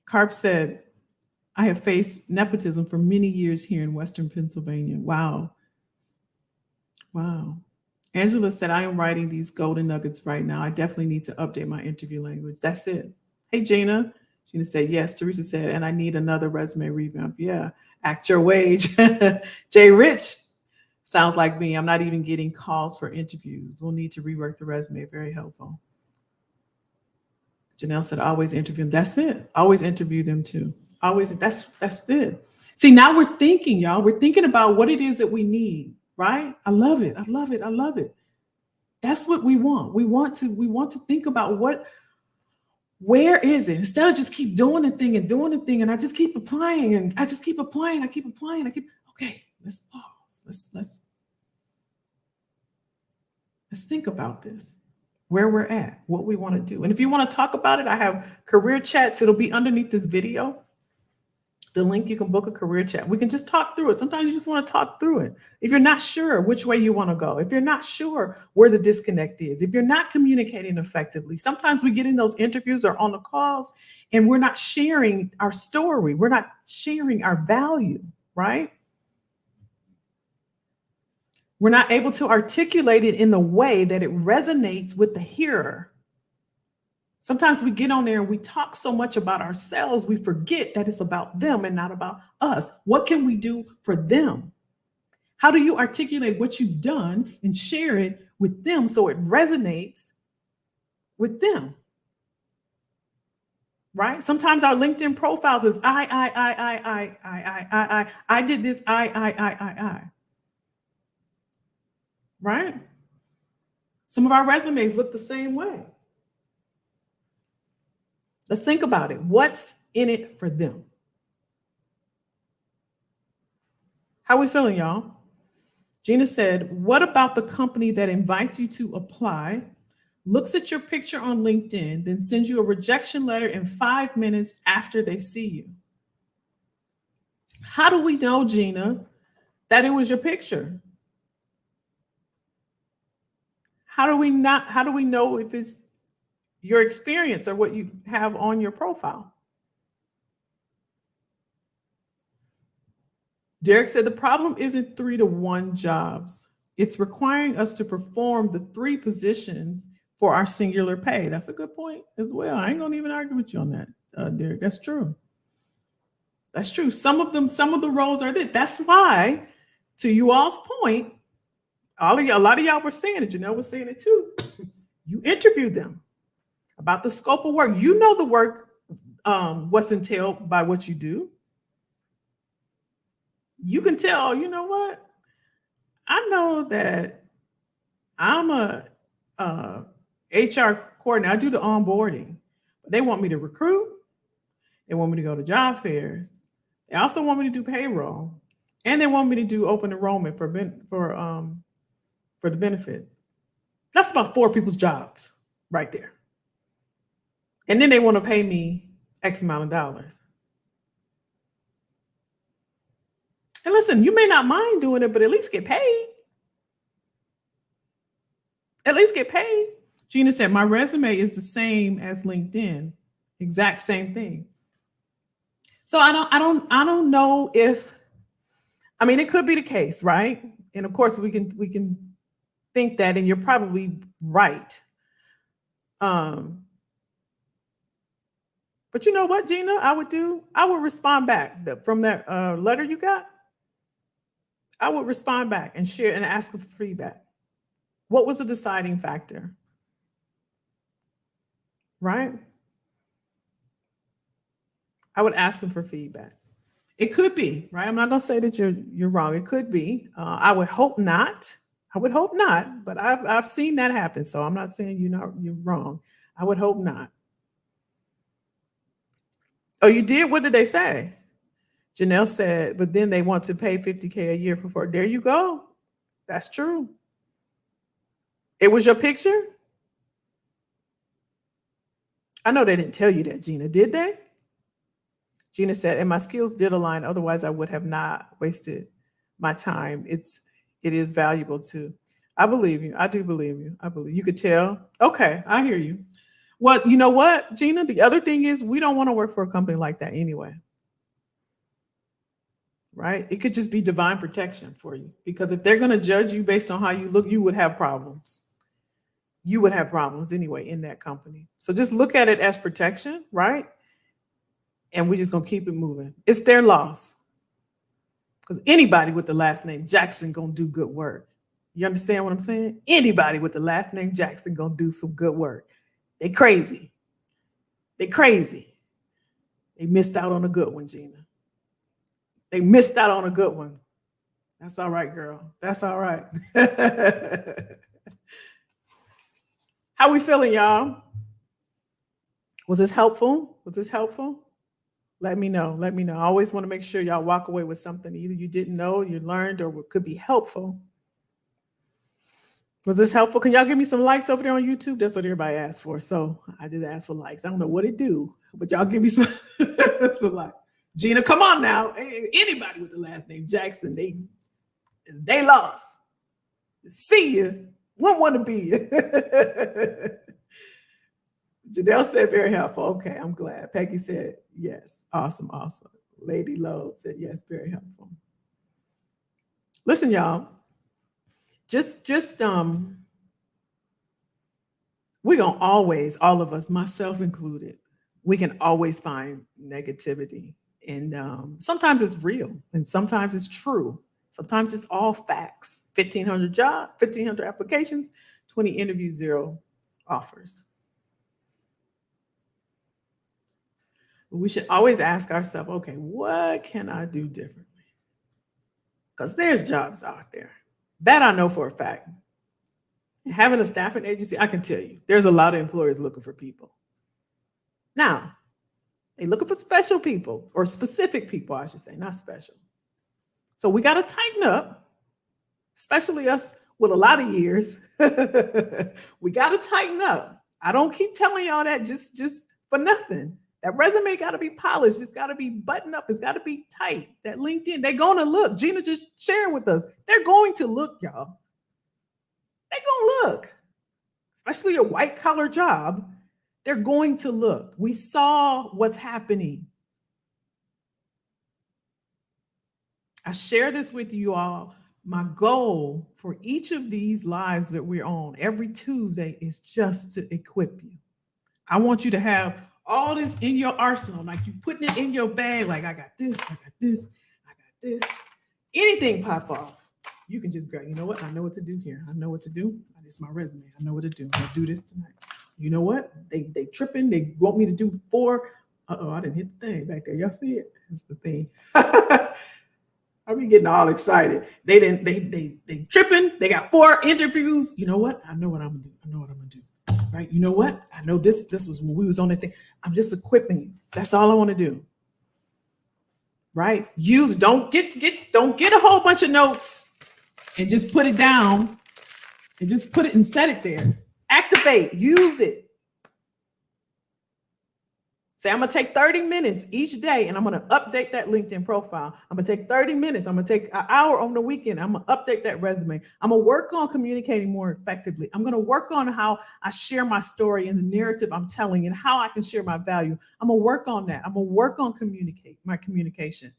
Carp said, I have faced nepotism for many years here in Western Pennsylvania. Wow. Angela said, I am writing these golden nuggets right now. I definitely need to update my interview language. That's it. Hey, Gina. Gina said, yes. Teresa said, and I need another resume revamp. Yeah. Act your wage. Jay Rich sounds like me. I'm not even getting calls for interviews. We'll need to rework the resume. Very helpful. Janelle said, always interview them. That's it. Always interview them too. Always. That's it. See, now we're thinking, y'all. We're thinking about what it is that we need, right? I love it. That's what we want. We want to think about where is it? Instead of just keep doing the thing and I just keep applying and I keep applying. Okay, let's pause. Let's think about this, where we're at, what we want to do. And if you want to talk about it, I have career chats. It'll be underneath this video. The link, you can book a career chat. We can just talk through it. Sometimes you just want to talk through it. If you're not sure which way you want to go, if you're not sure where the disconnect is, if you're not communicating effectively, sometimes we get in those interviews or on the calls and we're not sharing our story. We're not sharing our value, right? We're not able to articulate it in the way that it resonates with the hearer. Sometimes we get on there and we talk so much about ourselves, we forget that it's about them and not about us. What can we do for them? How do you articulate what you've done and share it with them so it resonates with them? Right? Sometimes our LinkedIn profiles is I did this, I. Right? Some of our resumes look the same way. Let's think about it. What's in it for them? How are we feeling, y'all? Gina said, what about the company that invites you to apply, looks at your picture on LinkedIn, then sends you a rejection letter in 5 minutes after they see you. How do we know, Gina, that it was your picture? How do we know if it's your experience or what you have on your profile? Derek said the problem isn't 3-to-1 jobs. It's requiring us to perform the 3 positions for our singular pay. That's a good point as well. I ain't gonna even argue with you on that, Derek. That's true. That's true. Some of the roles are that. That's why, to you all's point, a lot of y'all were saying it. Janelle was saying it too. You interviewed them about the scope of work. You know the work, what's entailed by what you do. You can tell, you know what? I know that I'm a HR coordinator. I do the onboarding. But they want me to recruit. They want me to go to job fairs. They also want me to do payroll. And they want me to do open enrollment for the benefits. That's about 4 people's jobs right there. And then they want to pay me X amount of dollars. And listen, you may not mind doing it, but at least get paid. At least get paid. Gina said, my resume is the same as LinkedIn. Exact same thing. So I don't know if, I mean, it could be the case, right? And of course we can think that, and you're probably right. But you know what, Gina, I would respond back from that letter you got. I would respond back and share and ask for feedback. What was the deciding factor? Right? I would ask them for feedback. It could be, right? I'm not going to say that you're wrong. It could be. I would hope not. But I've seen that happen. So I'm not saying you're wrong. I would hope not. Oh, you did? What did they say? Janelle said, but then they want to pay $50K a year for. There you go. That's true. It was your picture? I know they didn't tell you that, Gina, did they? Gina said, and my skills did align. Otherwise, I would have not wasted my time. It is valuable too. I believe you. I do believe you. I believe you could tell. Okay, I hear you. Well, you know what, Gina? The other thing is we don't want to work for a company like that anyway. Right? It could just be divine protection for you, because if they're going to judge you based on how you look, you would have problems. You would have problems anyway in that company. So just look at it as protection, right? And we're just going to keep it moving. It's their loss. Because anybody with the last name Jackson going to do good work. You understand what I'm saying? Anybody with the last name Jackson going to do some good work. They crazy. They crazy. They missed out on a good one, Gina. They missed out on a good one. That's all right, girl. That's all right. How we feeling, y'all? Was this helpful? Was this helpful? Let me know. Let me know. I always want to make sure y'all walk away with something either you didn't know, you learned, or could be helpful. Was this helpful? Can y'all give me some likes over there on YouTube? That's what everybody asked for. So I just asked for likes. I don't know what it do, but y'all give me some, some likes. Gina, come on now. Anybody with the last name Jackson, they lost. See you. Won't want to be you. Janelle said very helpful. Okay, I'm glad. Peggy said yes. Awesome, awesome. Lady Lowe said yes, very helpful. Listen, y'all. Just we're gonna always, all of us, myself included, we can always find negativity. And sometimes it's real and sometimes it's true. Sometimes it's all facts. 1,500 applications, 20 interviews, 0 offers. We should always ask ourselves, okay, what can I do differently? Because there's jobs out there. That I know for a fact. And having a staffing agency, I can tell you, there's a lot of employers looking for people. Now, they're looking for special people, or specific people, I should say, not special. So we got to tighten up, especially us with a lot of years. We got to tighten up. I don't keep telling y'all that just for nothing. That resume got to be polished. It's got to be buttoned up. It's got to be tight. That LinkedIn, they're going to look. Gina just shared with us. They're going to look, y'all. They're going to look. Especially a white collar job. They're going to look. We saw what's happening. I share this with you all. My goal for each of these lives that we're on every Tuesday is just to equip you. I want you to have all this in your arsenal, like you putting it in your bag, like I got this, I got this, I got this. Anything pop off, you can just grab, you know what? I know what to do here. I know what to do. This is my resume. I know what to do. I'm gonna do this tonight. You know what? They tripping. They want me to do 4. Uh-oh, I didn't hit the thing back there. Y'all see it? That's the thing. I be getting all excited. They tripping. They got 4 interviews. You know what? I know what I'm gonna do. I know what I'm gonna do. Right? You know what? I know this was when we was on that thing. I'm just equipping you. That's all I want to do. Right? Don't get a whole bunch of notes and just put it down and just put it and set it there. Activate, use it. Say, I'm going to take 30 minutes each day and I'm going to update that LinkedIn profile. I'm going to take 30 minutes. I'm going to take an hour on the weekend. I'm going to update that resume. I'm going to work on communicating more effectively. I'm going to work on how I share my story and the narrative I'm telling and how I can share my value. I'm going to work on that. I'm going to work on my communication.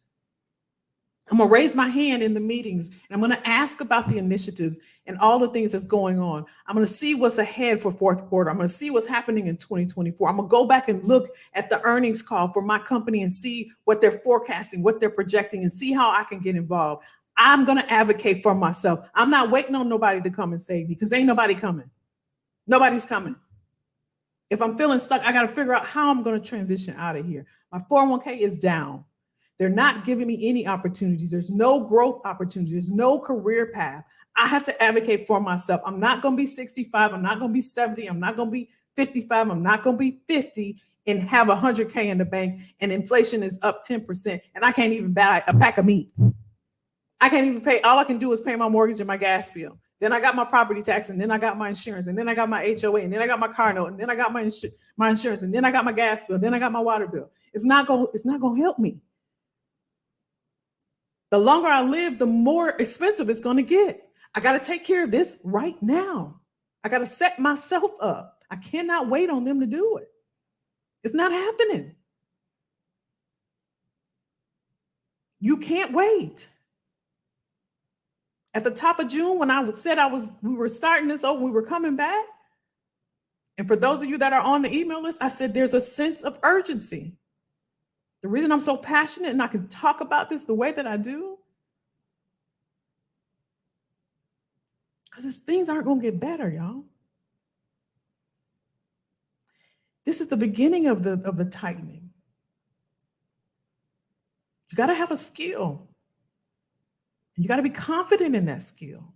I'm going to raise my hand in the meetings and I'm going to ask about the initiatives and all the things that's going on. I'm going to see what's ahead for fourth quarter. I'm going to see what's happening in 2024. I'm going to go back and look at the earnings call for my company and see what they're forecasting, what they're projecting, and see how I can get involved. I'm going to advocate for myself. I'm not waiting on nobody to come and save me because ain't nobody coming. Nobody's coming. If I'm feeling stuck, I got to figure out how I'm going to transition out of here. My 401k is down. They're not giving me any opportunities. There's no growth opportunities. There's no career path. I have to advocate for myself. I'm not going to be 65. I'm not going to be 70. I'm not going to be 55. I'm not going to be 50 and have 100K in the bank and inflation is up 10% and I can't even buy a pack of meat. I can't even pay. All I can do is pay my mortgage and my gas bill. Then I got my property tax and then I got my insurance and then I got my HOA and then I got my car note and then I got my insurance and then I got my gas bill. Then I got my water bill. It's not going to help me. The longer I live, the more expensive it's going to get. I got to take care of this right now. I got to set myself up. I cannot wait on them to do it. It's not happening. You can't wait. At the top of June, when I said we were starting this over, we were coming back. And for those of you that are on the email list, I said there's a sense of urgency. The reason I'm so passionate and I can talk about this the way that I do, because things aren't going to get better, y'all. This is the beginning of the tightening. You got to have a skill. And you got to be confident in that skill.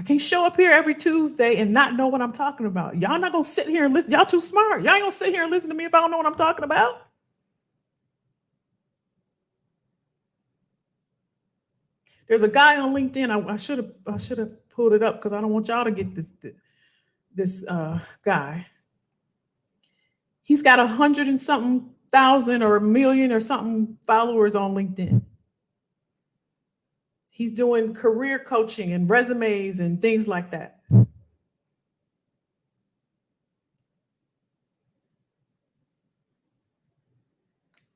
I can't show up here every Tuesday and not know what I'm talking about. Y'all not going to sit here and listen. Y'all too smart. Y'all ain't going to sit here and listen to me if I don't know what I'm talking about. There's a guy on LinkedIn. I should have pulled it up because I don't want y'all to get this guy. He's got 100 and something thousand or a million or something followers on LinkedIn. He's doing career coaching and resumes and things like that.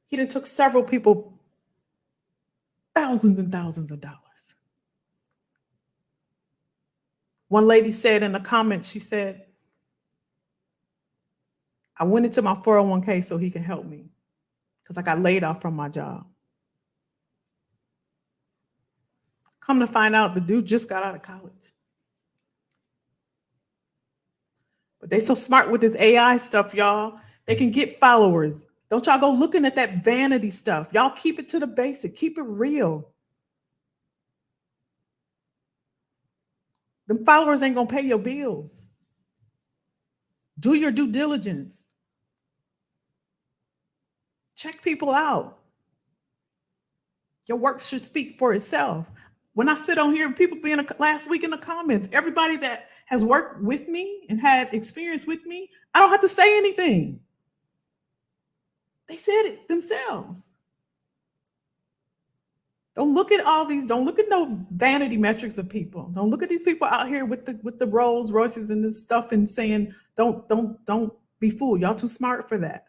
He done took several people thousands and thousands of dollars. One lady said in the comments, she said, I went into my 401k so he can help me because I got laid off from my job. Come to find out, the dude just got out of college. But they so smart with this AI stuff, y'all. They can get followers. Don't y'all go looking at that vanity stuff. Y'all keep it to the basic. Keep it real. Them followers ain't going to pay your bills. Do your due diligence. Check people out. Your work should speak for itself. When I sit on here, people being last week in the comments, everybody that has worked with me and had experience with me, I don't have to say anything. They said it themselves. Don't look at all these, don't look at no vanity metrics of people. Don't look at these people out here with the Rolls Royces and this stuff and saying, don't be fooled. Y'all too smart for that.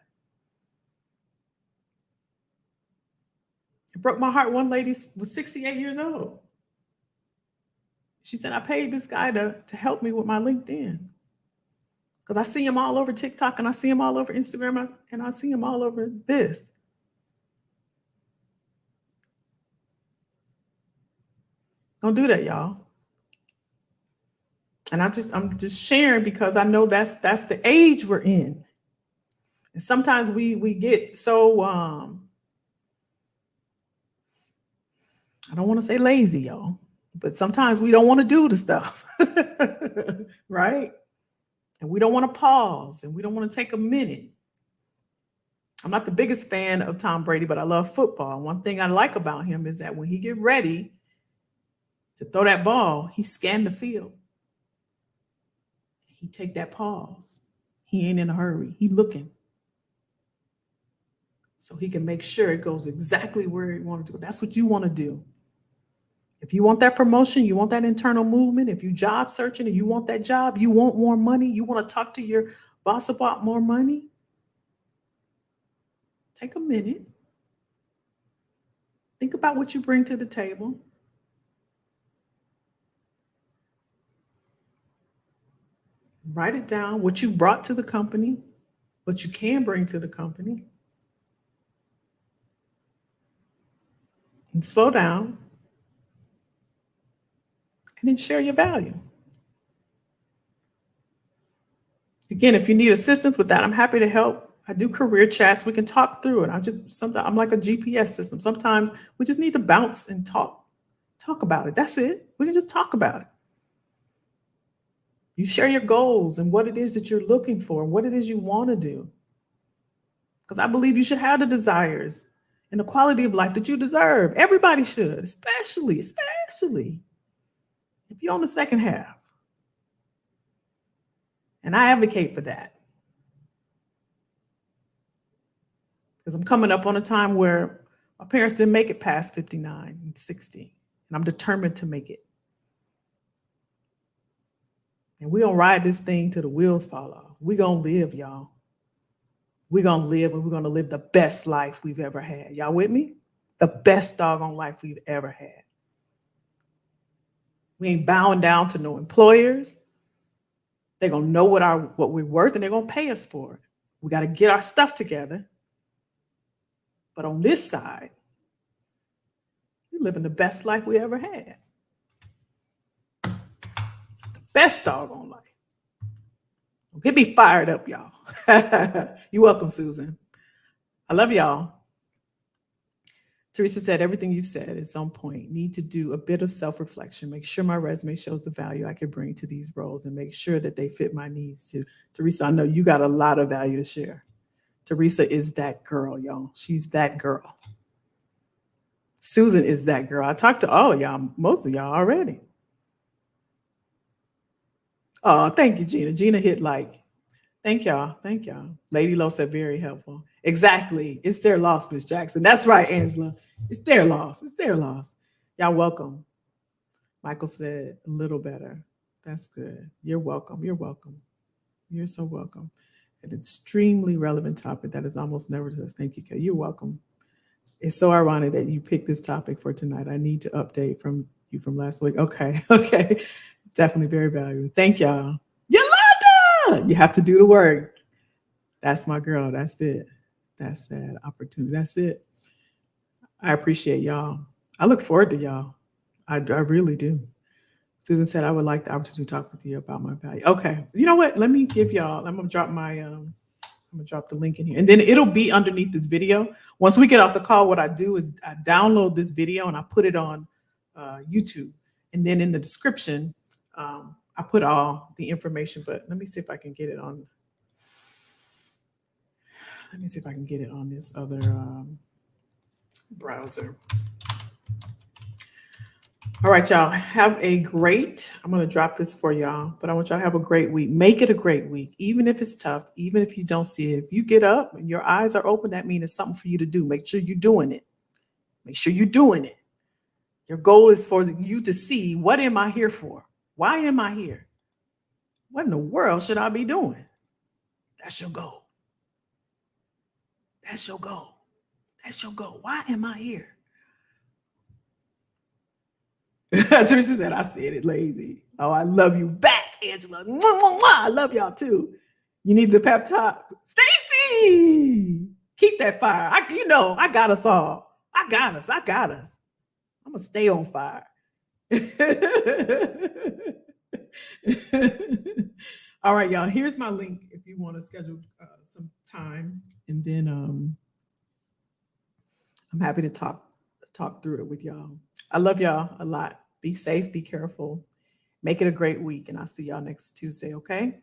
It broke my heart. One lady was 68 years old. She said, I paid this guy to help me with my LinkedIn. Because I see him all over TikTok and I see him all over Instagram and I see him all over this. Don't do that, y'all. And I'm just sharing because I know that's the age we're in. And sometimes we get so I don't want to say lazy, y'all, but sometimes we don't want to do the stuff. Right? And we don't want to pause and we don't want to take a minute. I'm not the biggest fan of Tom Brady, but I love football. One thing I like about him is that when he get ready to throw that ball, he scanned the field. He take that pause. He ain't in a hurry. He looking. So he can make sure it goes exactly where he wants to go. That's what you want to do. If you want that promotion, you want that internal movement, if you job searching and you want that job, you want more money, you want to talk to your boss about more money, take a minute. Think about what you bring to the table. Write it down, what you brought to the company, what you can bring to the company. And slow down. And then share your value. Again, if you need assistance with that, I'm happy to help. I do career chats. We can talk through it. I'm like a GPS system. Sometimes we just need to bounce and talk about it. That's it. We can just talk about it. You share your goals and what it is that you're looking for and what it is you want to do. Because I believe you should have the desires and the quality of life that you deserve. Everybody should, especially if you're on the second half. And I advocate for that. Because I'm coming up on a time where my parents didn't make it past 59 and 60. And I'm determined to make it. And we're going to ride this thing till the wheels fall off. We're going to live, y'all. We're going to live, and we're going to live the best life we've ever had. Y'all with me? The best doggone life we've ever had. We ain't bowing down to no employers. They're going to know what we're worth, and they're going to pay us for it. We got to get our stuff together. But on this side, we're living the best life we ever had. The best doggone life. Get me fired up, y'all. You're welcome, Susan. I love y'all. Teresa said, everything you've said is on point. Need to do a bit of self-reflection. Make sure my resume shows the value I can bring to these roles and make sure that they fit my needs too. Teresa, I know you got a lot of value to share. Teresa is that girl, y'all. She's that girl. Susan is that girl. I talked to all of y'all, most of y'all already. Oh, thank you, Gina. Gina hit like. Thank y'all. Thank y'all. Lady Low said very helpful. Exactly. It's their loss, Miss Jackson. That's right, Angela. It's their loss. It's their loss. Y'all welcome. Michael said a little better. That's good. You're welcome. You're welcome. You're so welcome. An extremely relevant topic that is almost never discussed. Thank you, Kay. You're welcome. It's so ironic that you picked this topic for tonight. I need to update from you from last week. Okay. Definitely very valuable. Thank y'all. Yolanda! You have to do the work. That's my girl. That's it. That's that opportunity. That's it. I appreciate y'all. I look forward to y'all. I really do. Susan said, I would like the opportunity to talk with you about my value. Okay. You know what? Let me give y'all, I'm going to drop the link in here, and then it'll be underneath this video. Once we get off the call, what I do is I download this video and I put it on YouTube. And then in the description, I put all the information, but let me see if I can get it on. Let me see if I can get it on this other browser. All right, y'all. Have a great, I'm going to drop this for y'all, but I want y'all to have a great week. Make it a great week, even if it's tough, even if you don't see it. If you get up and your eyes are open, that means it's something for you to do. Make sure you're doing it. Make sure you're doing it. Your goal is for you to see, what am I here for? Why am I here? What in the world should I be doing? That's your goal. That's your goal. That's your goal. Why am I here? Teresa said, I said it lazy. Oh, I love you back, Angela. Mwah, mwah, mwah. I love y'all too. You need the pep talk. Stacy, keep that fire. I got us all. I got us. I'm going to stay on fire. All right, y'all. Here's my link if you want to schedule some time. And then I'm happy to talk through it with y'all. I love y'all a lot. Be safe, be careful. Make it a great week. And I'll see y'all next Tuesday, okay?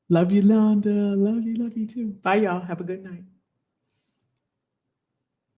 Love you, Londa. Love you too. Bye, y'all. Have a good night.